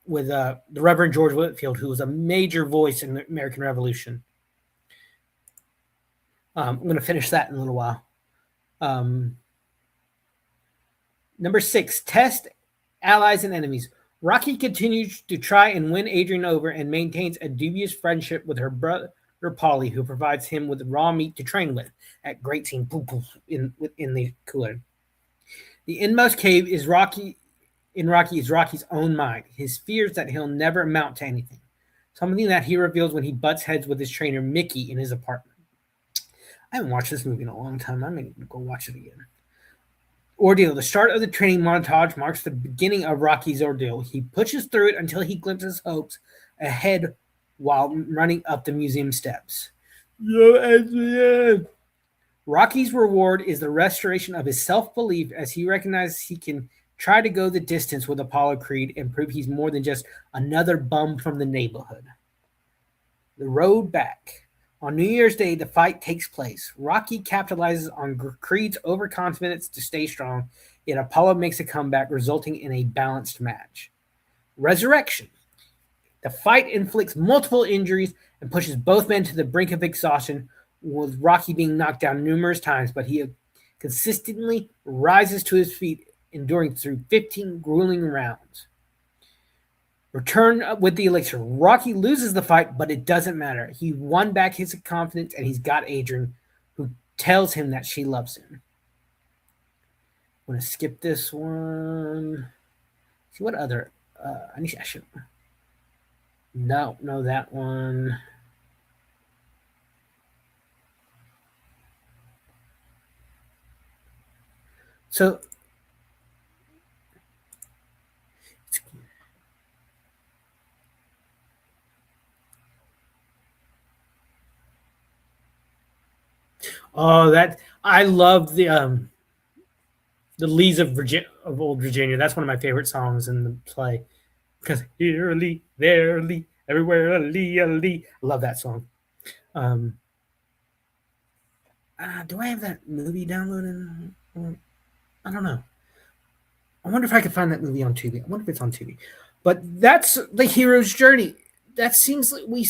the Reverend George Whitefield, who was a major voice in the American Revolution. I'm going to finish that in a little while. Number 6, test allies and enemies. Rocky continues to try and win Adrian over and maintains a dubious friendship with her brother Polly, who provides him with raw meat to train with. At great scene, poof, poof, in the cooler. The inmost cave is Rocky is Rocky's own mind. His fears that he'll never amount to anything. Something that he reveals when he butts heads with his trainer Mickey in his apartment. I haven't watched this movie in a long time. I'm going to go watch it again. Ordeal. The start of the training montage marks the beginning of Rocky's ordeal. He pushes through it until he glimpses hopes ahead while running up the museum steps. Rocky's reward is the restoration of his self-belief as he recognizes he can try to go the distance with Apollo Creed and prove he's more than just another bum from the neighborhood. The road back. On New Year's Day, the fight takes place. Rocky capitalizes on Creed's overconfidence to stay strong, yet Apollo makes a comeback, resulting in a balanced match. Resurrection. The fight inflicts multiple injuries and pushes both men to the brink of exhaustion, with Rocky being knocked down numerous times, but he consistently rises to his feet, enduring through 15 grueling rounds. Return with the elixir. Rocky loses the fight, but it doesn't matter. He won back his confidence, and he's got Adrian, who tells him that she loves him. I'm going to skip this one. See what other... I should... No, that one. So... Oh, that I love the Lees of Old Virginia. That's one of my favorite songs in the play. Because here a Lee, there a Lee, everywhere a Lee, a Lee. I love that song. Do I have that movie downloaded? I don't know. I wonder if I could find that movie on Tubi. I wonder if it's on Tubi. But that's the hero's journey. That seems like we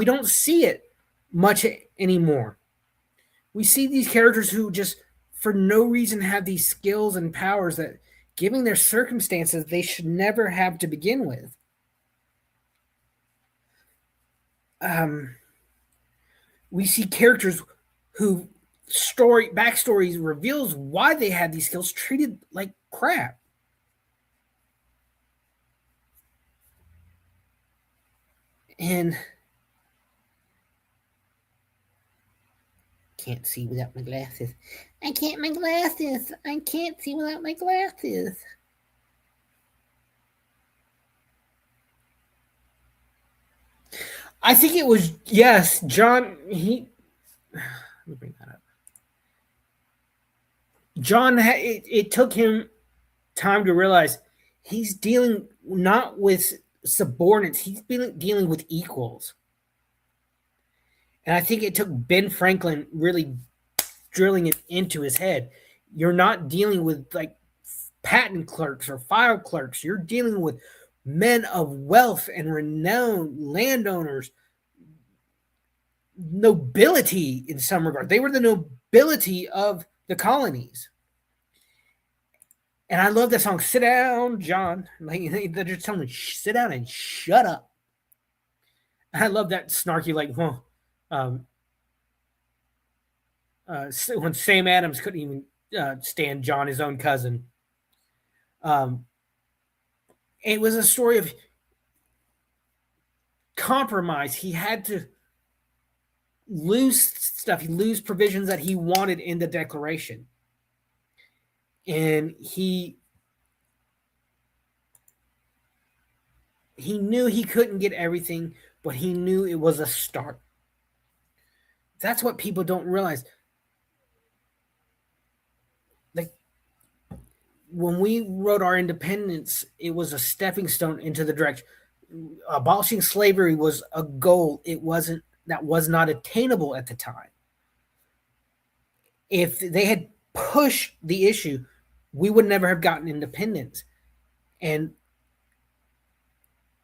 don't see it much anymore. We see these characters who just for no reason have these skills and powers that, given their circumstances, they should never have to begin with. We see characters who backstories reveals why they had these skills treated like crap. And can't see without my glasses. I can't see without my glasses. I think it was, yes, John, let me bring that up. John, it took him time to realize he's dealing not with subordinates, he's dealing with equals. And I think it took Ben Franklin really drilling it into his head. You're not dealing with like patent clerks or file clerks. You're dealing with men of wealth and renown, landowners, nobility in some regard. They were the nobility of the colonies. And I love that song, Sit Down, John. Like, they're just telling me, sit down and shut up. And I love that snarky, like, when Sam Adams couldn't even stand John, his own cousin. It was a story of compromise. He had to lose stuff. He lose provisions that he wanted in the Declaration. And he knew he couldn't get everything, but he knew it was a start. That's what people don't realize. Like, when we wrote our independence, it was a stepping stone into the direction. Abolishing slavery was a goal. That was not attainable at the time. If they had pushed the issue, we would never have gotten independence. And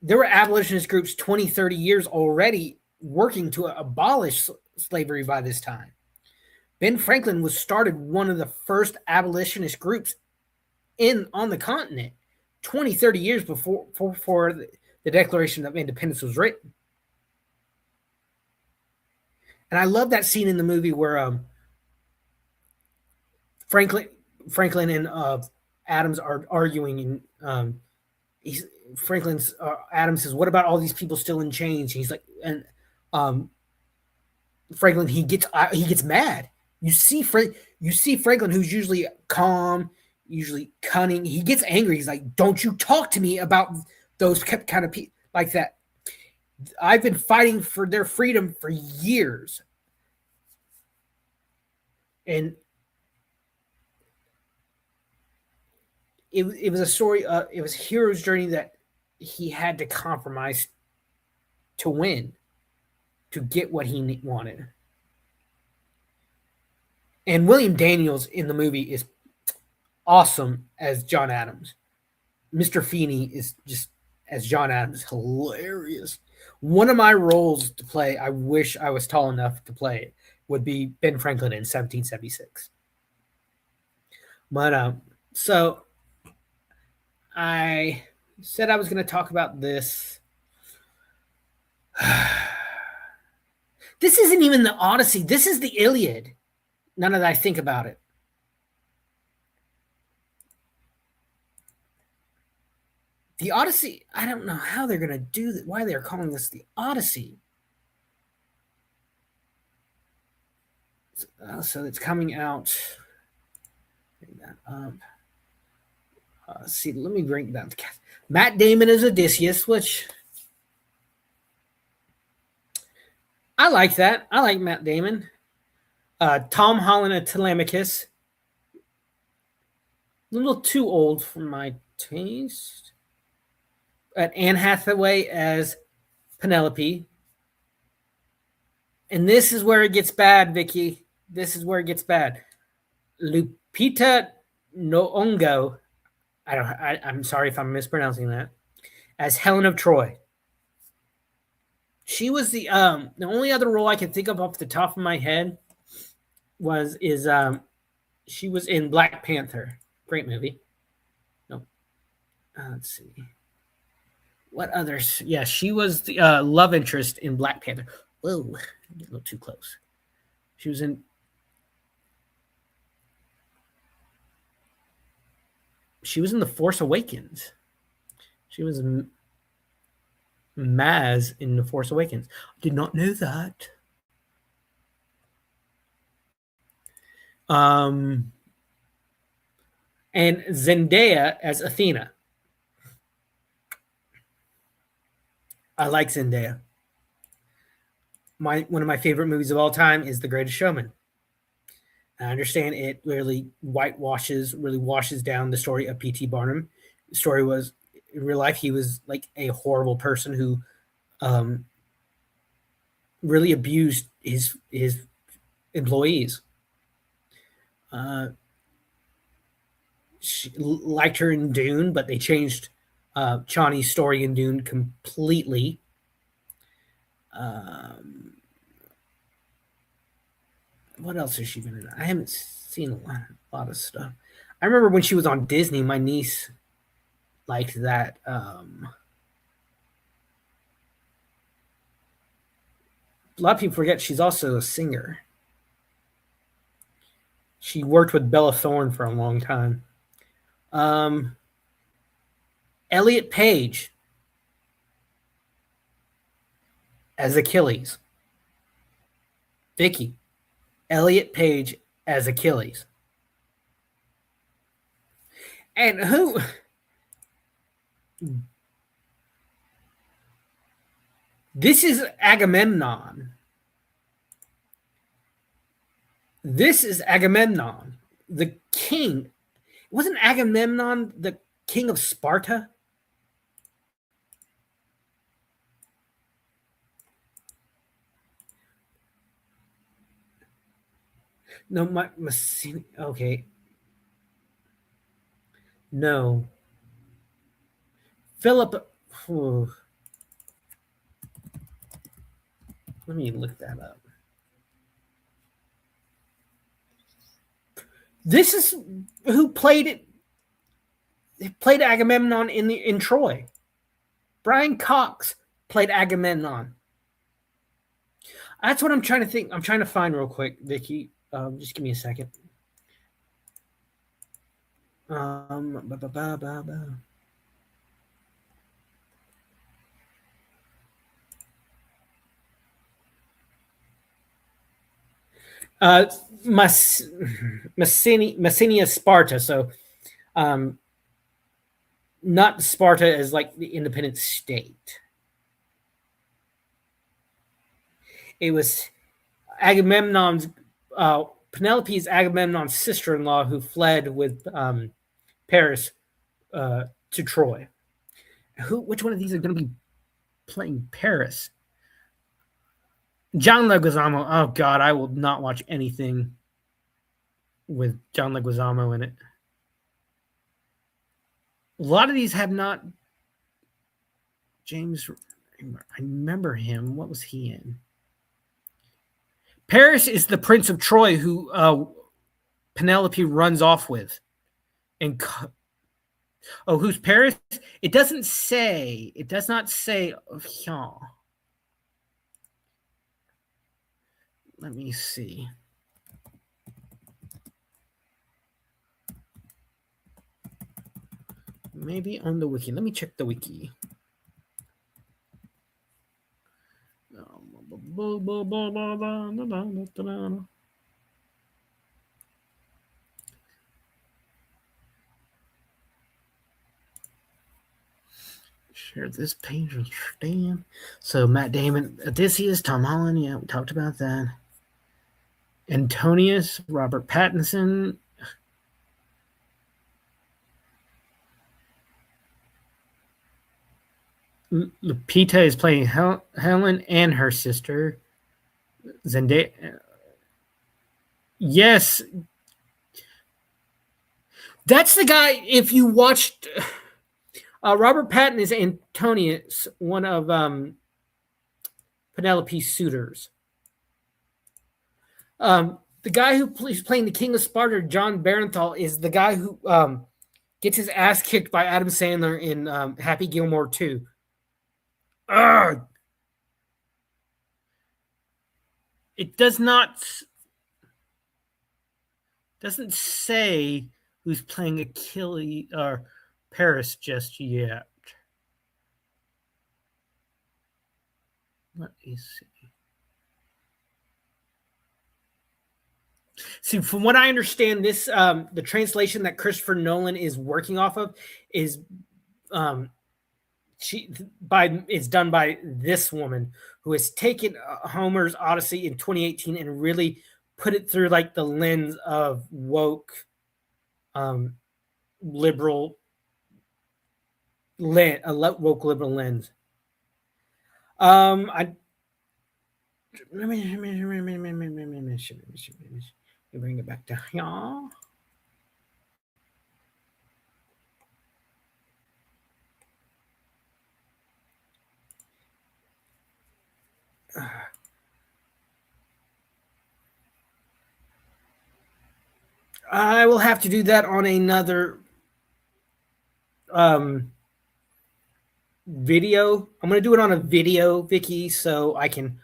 there were abolitionist groups 20, 30 years already working to abolish slavery by this time. Ben Franklin was started one of the first abolitionist groups on the continent 20, 30 years before the Declaration of Independence was written. And I love that scene in the movie where Franklin and Adams are arguing, and Adams says, "What about all these people still in chains?" He's like, and Franklin he gets mad. You see Franklin, who's usually calm, usually cunning. He gets angry. He's like, "Don't you talk to me about those kind of people like that. I've been fighting for their freedom for years." And it was a story. It was a hero's journey that he had to compromise to win, to get what he wanted. And William Daniels in the movie is awesome as John Adams. Mr. Feeney is just as John Adams hilarious. One of my roles to play, I wish I was tall enough to play it, would be Ben Franklin in 1776. But so I said I was going to talk about this. This isn't even the Odyssey. This is the Iliad. Now that I think about it. The Odyssey, I don't know how they're going to do that, why they're calling this the Odyssey. So it's coming out. Bring that up. See, let me bring that. Matt Damon is Odysseus, which I like that. I like Matt Damon. Tom Holland as Telemachus. A little too old for my taste. Anne Hathaway as Penelope. And this is where it gets bad, Vicky. This is where it gets bad. Lupita Nyong'o, I'm sorry if I'm mispronouncing that, as Helen of Troy. She was the only other role I can think of off the top of my head she was in Black Panther. Great movie. No, let's see. What others? Yeah, she was the love interest in Black Panther. Whoa, a little too close. She was in. She was in The Force Awakens. She was Maz in The Force Awakens. Did not know that. And Zendaya as Athena. I like Zendaya. One of my favorite movies of all time is The Greatest Showman. I understand it really washes down the story of P.T. Barnum. The story was, in real life, he was like a horrible person who really abused his employees. She liked her in Dune, but they changed Chani's story in Dune completely. What else has she been in? I haven't seen a lot of stuff. I remember when she was on Disney, my niece liked that. A lot of people forget she's also a singer. She worked with Bella Thorne for a long time. Elliot Page as Achilles. Vicky. Elliot Page as Achilles. And who? This is Agamemnon. This is Agamemnon, the king. Wasn't Agamemnon the king of Sparta? No, okay. No. Philip. Let me look that up. This is who played it. Played Agamemnon in Troy. Brian Cox played Agamemnon. That's what I'm trying to think. I'm trying to find real quick, Vicky. Just give me a second. Messenia Sparta. So, not Sparta as like the independent state. It was Agamemnon's Penelope's Agamemnon's sister-in-law who fled with Paris to Troy. Which one of these are going to be playing Paris? John Leguizamo. Oh God, I will not watch anything with John Leguizamo in it. A lot of these have not. James, I remember him. What was he in? Paris is the Prince of Troy who Penelope runs off with. And who's Paris? It doesn't say. It does not say. Let me see. Maybe on the wiki. Let me check the wiki. Share this page with Stan. So Matt Damon, Odysseus, Tom Holland. Yeah, we talked about that. Antonius, Robert Pattinson. Lupita is playing Helen and her sister. Zendaya. Yes. That's the guy, if you watched... Robert Pattinson is Antonius, one of Penelope's suitors. The guy who's playing the King of Sparta, John Barenthal, is the guy who gets his ass kicked by Adam Sandler in Happy Gilmore 2. Ugh. It doesn't say who's playing Achilles or Paris just yet. Let me see. See, from what I understand, this the translation that Christopher Nolan is working off of is it's done by this woman who has taken Homer's Odyssey in 2018 and really put it through like the lens of woke, liberal, woke liberal lens. Let me bring it back to y'all. I will have to do that on another video. I'm going to do it on a video, Vicky, so I can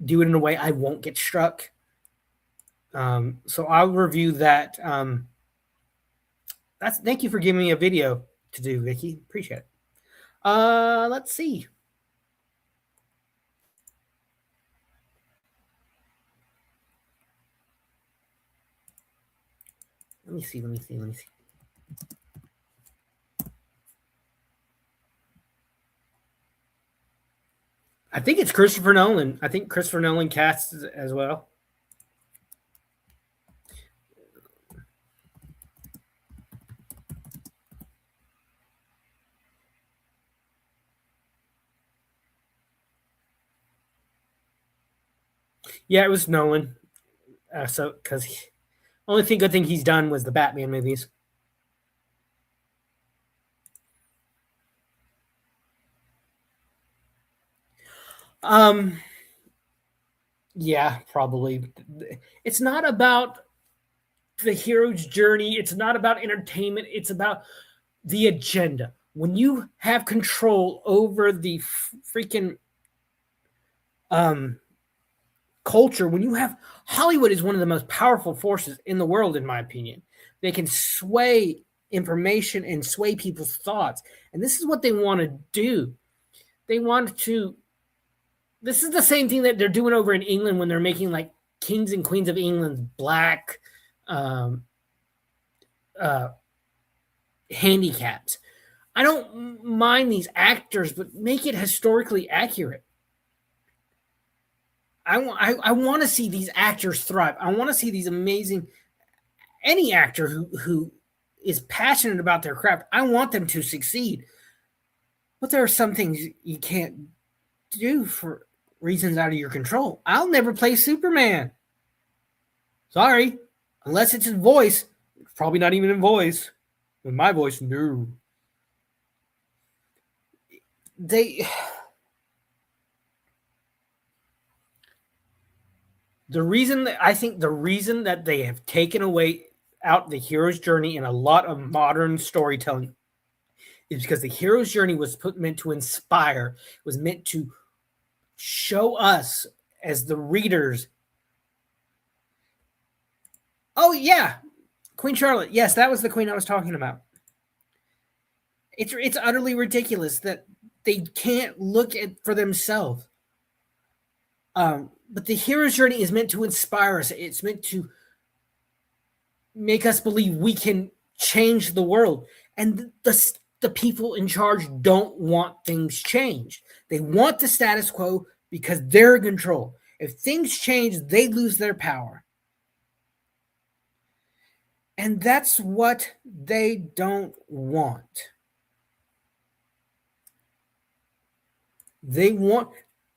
do it in a way I won't get struck. So I'll review that. Thank you for giving me a video to do, Vicky. Appreciate it. Let's see. Let me see. I think it's Christopher Nolan. I think Christopher Nolan casts as well. Yeah, it was Nolan. So, because only good thing he's done was the Batman movies. Um, yeah, probably. It's not about the hero's journey. It's not about entertainment. It's about the agenda. When you have control over the freaking culture, when you have Hollywood is one of the most powerful forces in the world, in my opinion. They can sway information and sway people's thoughts. And this is what they want to do. They want to. This is the same thing that they're doing over in England when they're making like kings and queens of England black handicaps. I don't mind these actors, but make it historically accurate. I want to see these actors thrive. I want to see these amazing, any actor who is passionate about their craft. I want them to succeed. But there are some things you can't do for reasons out of your control. I'll never play Superman. Sorry. Unless it's in voice. Probably not even in voice. With my voice, no. The reason that they have taken away out the hero's journey in a lot of modern storytelling is because the hero's journey was meant to inspire, was meant to show us as the readers. Oh yeah, Queen Charlotte. Yes, that was the queen I was talking about. It's utterly ridiculous that they can't look at for themselves. But the hero's journey is meant to inspire us. It's meant to make us believe we can change the world. And the people in charge don't want things changed. They want the status quo because they're in control. If things change, they lose their power. And that's what they don't want.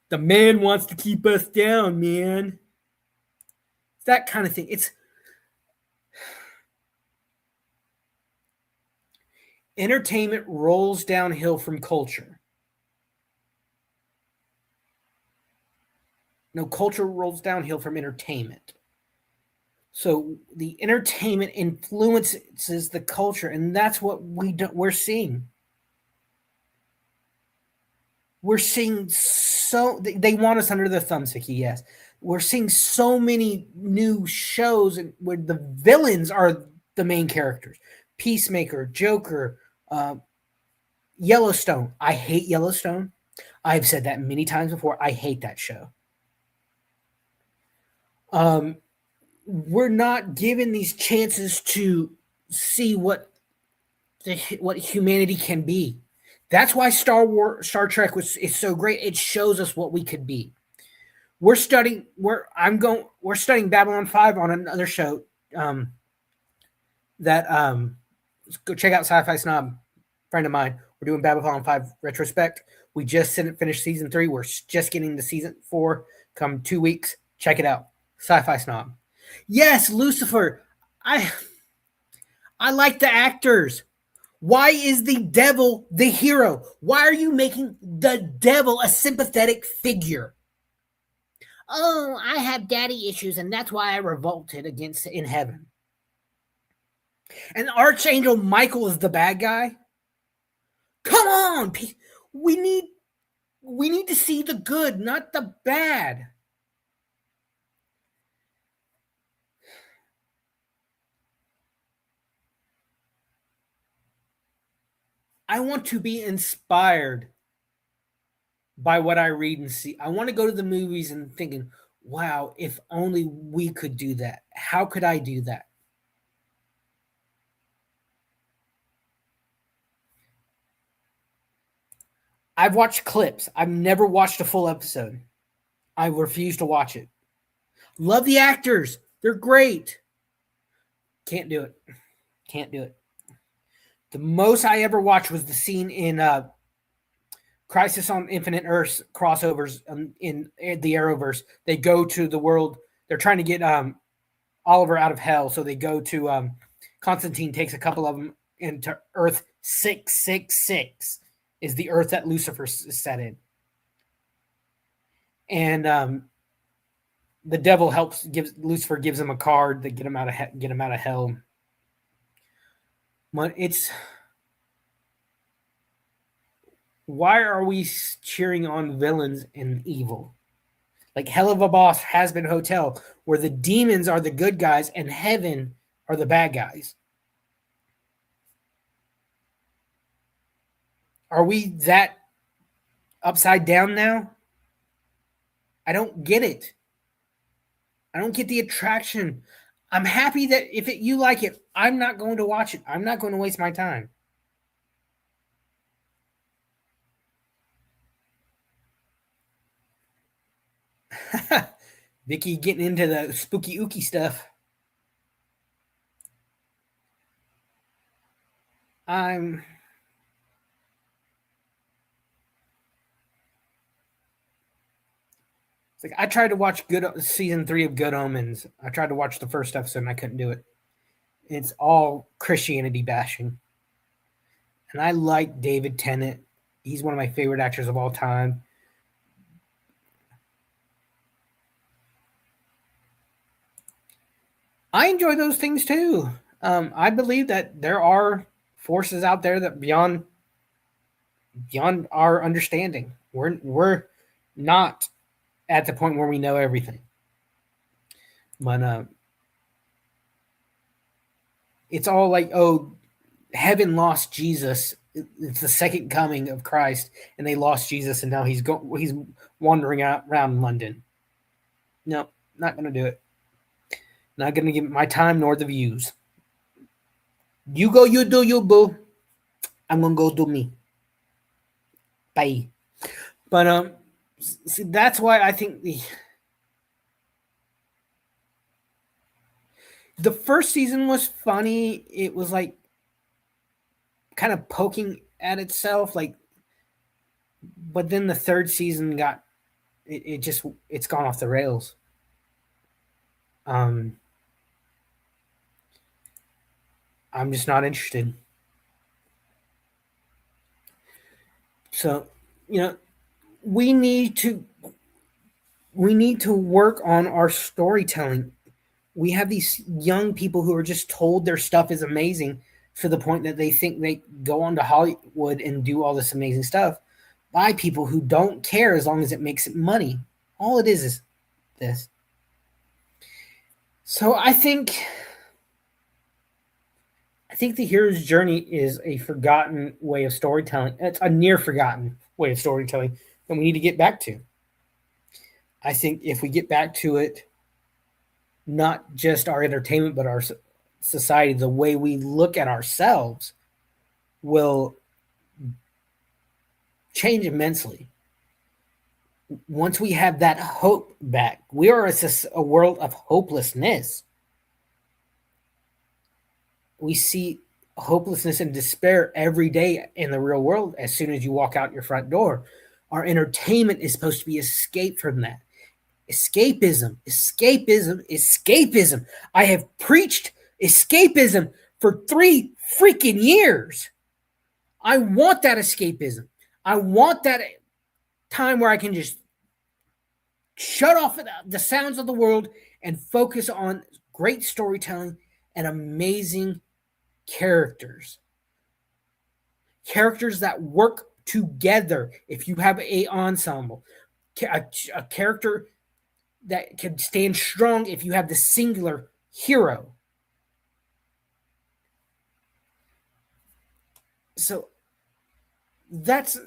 The man wants to keep us down, man. That kind of thing. Entertainment rolls downhill from culture. No, culture rolls downhill from entertainment. So the entertainment influences the culture, and that's what we're seeing. We're seeing they want us under the thumb, Siki, yes. We're seeing so many new shows where the villains are the main characters. Peacemaker, Joker, Yellowstone. I hate Yellowstone. I've said that many times before. I hate that show. We're not given these chances to see what humanity can be. That's why Star Trek is so great. It shows us what we could be. We're studying Babylon 5 on another show. Go check out Sci-Fi Snob, friend of mine. We're doing Babylon 5 retrospect. We just finished season 3. We're just getting to season 4 come 2 weeks. Check it out. Sci-Fi Snob. Yes, Lucifer. I like the actors. Why is the devil the hero? Why are you making the devil a sympathetic figure? Oh, I have daddy issues, and that's why I revolted against in heaven. And Archangel Michael is the bad guy? Come on! We need to see the good, not the bad. I want to be inspired by what I read and see. I want to go to the movies and thinking, wow, if only we could do that. How could I do that? I've watched clips. I've never watched a full episode. I refuse to watch it. Love the actors. They're great. Can't do it. Can't do it. The most I ever watched was the scene in Crisis on Infinite Earths crossovers in the Arrowverse. They go to the world. They're trying to get Oliver out of hell. So they go to Constantine takes a couple of them into Earth 666 is the Earth that Lucifer is set in. and the devil Lucifer gives him a card that get him out of hell. It's why are we cheering on villains and evil? Like Hell of a Boss, Has Been Hotel, where the demons are the good guys and heaven are the bad guys. Are we that upside down now? I don't get it. I don't get the attraction. I'm happy that if you like it, I'm not going to watch it. I'm not going to waste my time. Vicky getting into the spooky ooky stuff. It's like I tried to watch season 3 of Good Omens. I tried to watch the first episode and I couldn't do it. It's all Christianity bashing. And I like David Tennant. He's one of my favorite actors of all time. I enjoy those things too. I believe that there are forces out there that beyond our understanding. We're not at the point where we know everything. But it's all like, oh, heaven lost Jesus. It's the second coming of Christ, and they lost Jesus, and now he's wandering around London. No, not going to do it. Not going to give it my time nor the views. You go, you do you, boo. I'm going to go do me. Bye. But see, that's why I think the first season was funny. It was like kind of poking at itself, like, but then the third season it's gone off the rails. I'm just not interested. So, we need to work on our storytelling. We have these young people who are just told their stuff is amazing to the point that they think they go on to Hollywood and do all this amazing stuff by people who don't care as long as it makes money. All it is this. So I think the hero's journey is a forgotten way of storytelling. It's a near forgotten way of storytelling that we need to get back to. I think if we get back to it, not just our entertainment, but our society, the way we look at ourselves will change immensely. Once we have that hope back, we are a world of hopelessness. We see hopelessness and despair every day in the real world as soon as you walk out your front door. Our entertainment is supposed to be escape from that. Escapism. I have preached escapism for 3 freaking years. I want that escapism. I want that time where I can just shut off the sounds of the world and focus on great storytelling and amazing characters that work together. If you have an ensemble, a character that can stand strong if you have the singular hero. So that's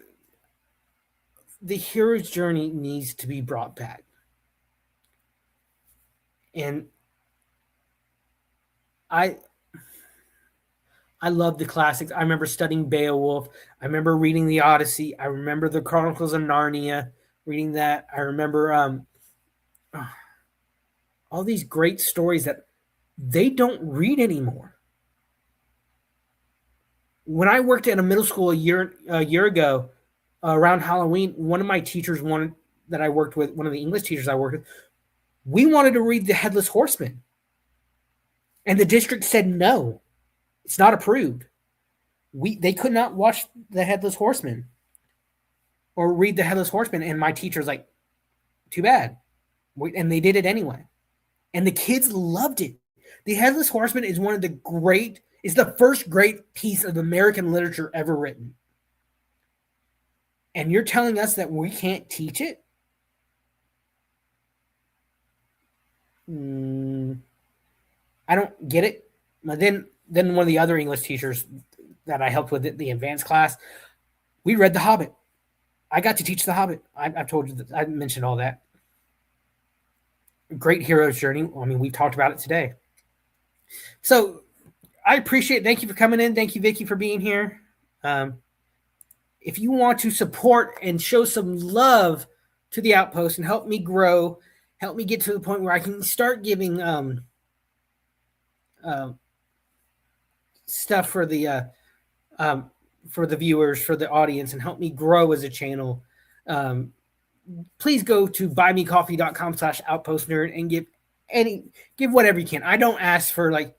the hero's journey needs to be brought back. And I love the classics. I remember studying Beowulf. I remember reading the Odyssey. I remember the Chronicles of Narnia, reading that. I remember all these great stories that they don't read anymore. When I worked at a middle school a year ago, around Halloween, one of my teachers one of the English teachers I worked with, we wanted to read The Headless Horseman. And the district said no. It's not approved. They could not watch The Headless Horseman or read The Headless Horseman. And my teacher's like, too bad. And they did it anyway. And the kids loved it. The Headless Horseman is the first great piece of American literature ever written. And you're telling us that we can't teach it? I don't get it. But then one of the other English teachers that I helped with the advanced class, we read The Hobbit. I got to teach The Hobbit. I've told you that. I mentioned all that. Great hero's journey. I mean, we talked about it today. So I appreciate it. Thank you for coming in. Thank you, Vicki, for being here. If you want to support and show some love to the Outpost and help me grow, help me get to the point where I can start giving stuff for the viewers, for the audience, and help me grow as a channel, please go to buymecoffee.com/outpostnerd and give whatever you can. I don't ask for like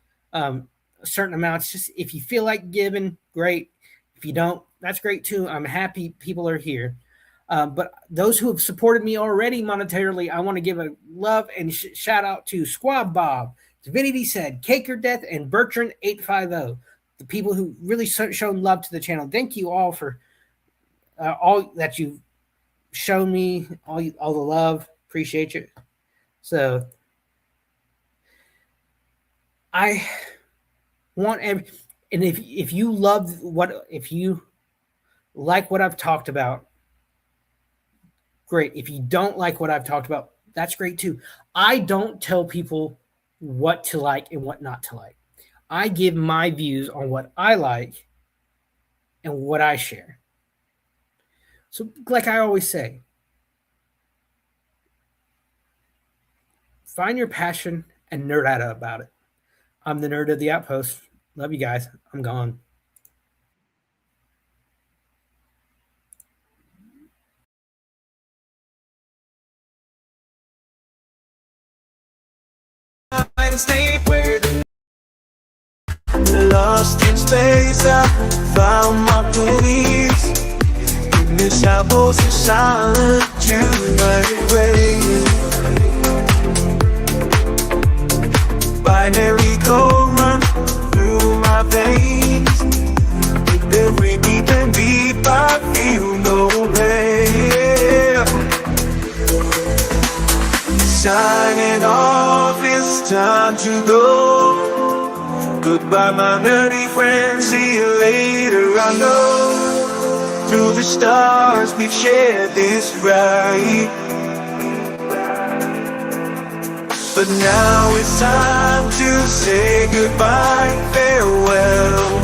certain amounts. Just if you feel like giving, great. If you don't, that's great too. I'm happy people are here. But those who have supported me already monetarily, I want to give a love and shout out to Squab Bob, Divinity Said, Cake or Death, and Bertrand 850. The people who really shown love to the channel. Thank you all for all that you've shown me, all the love. Appreciate you. So I want and if you like what I've talked about, great. If you don't like what I've talked about, that's great too. I don't tell people what to like and what not to like. I give my views on what I like and what I share. So, like I always say, find your passion and nerd out about it. I'm the nerd of the Outpost. Love you guys. I'm gone.
State where lost in space, I found my beliefs. In this house of silence, choose my way. Binary code run through my veins. With every beat and beat, I feel no pain. Signing off, it's time to go. Goodbye, my nerdy friends, see you later. I know through the stars we've shared this ride, but now it's time to say goodbye, farewell.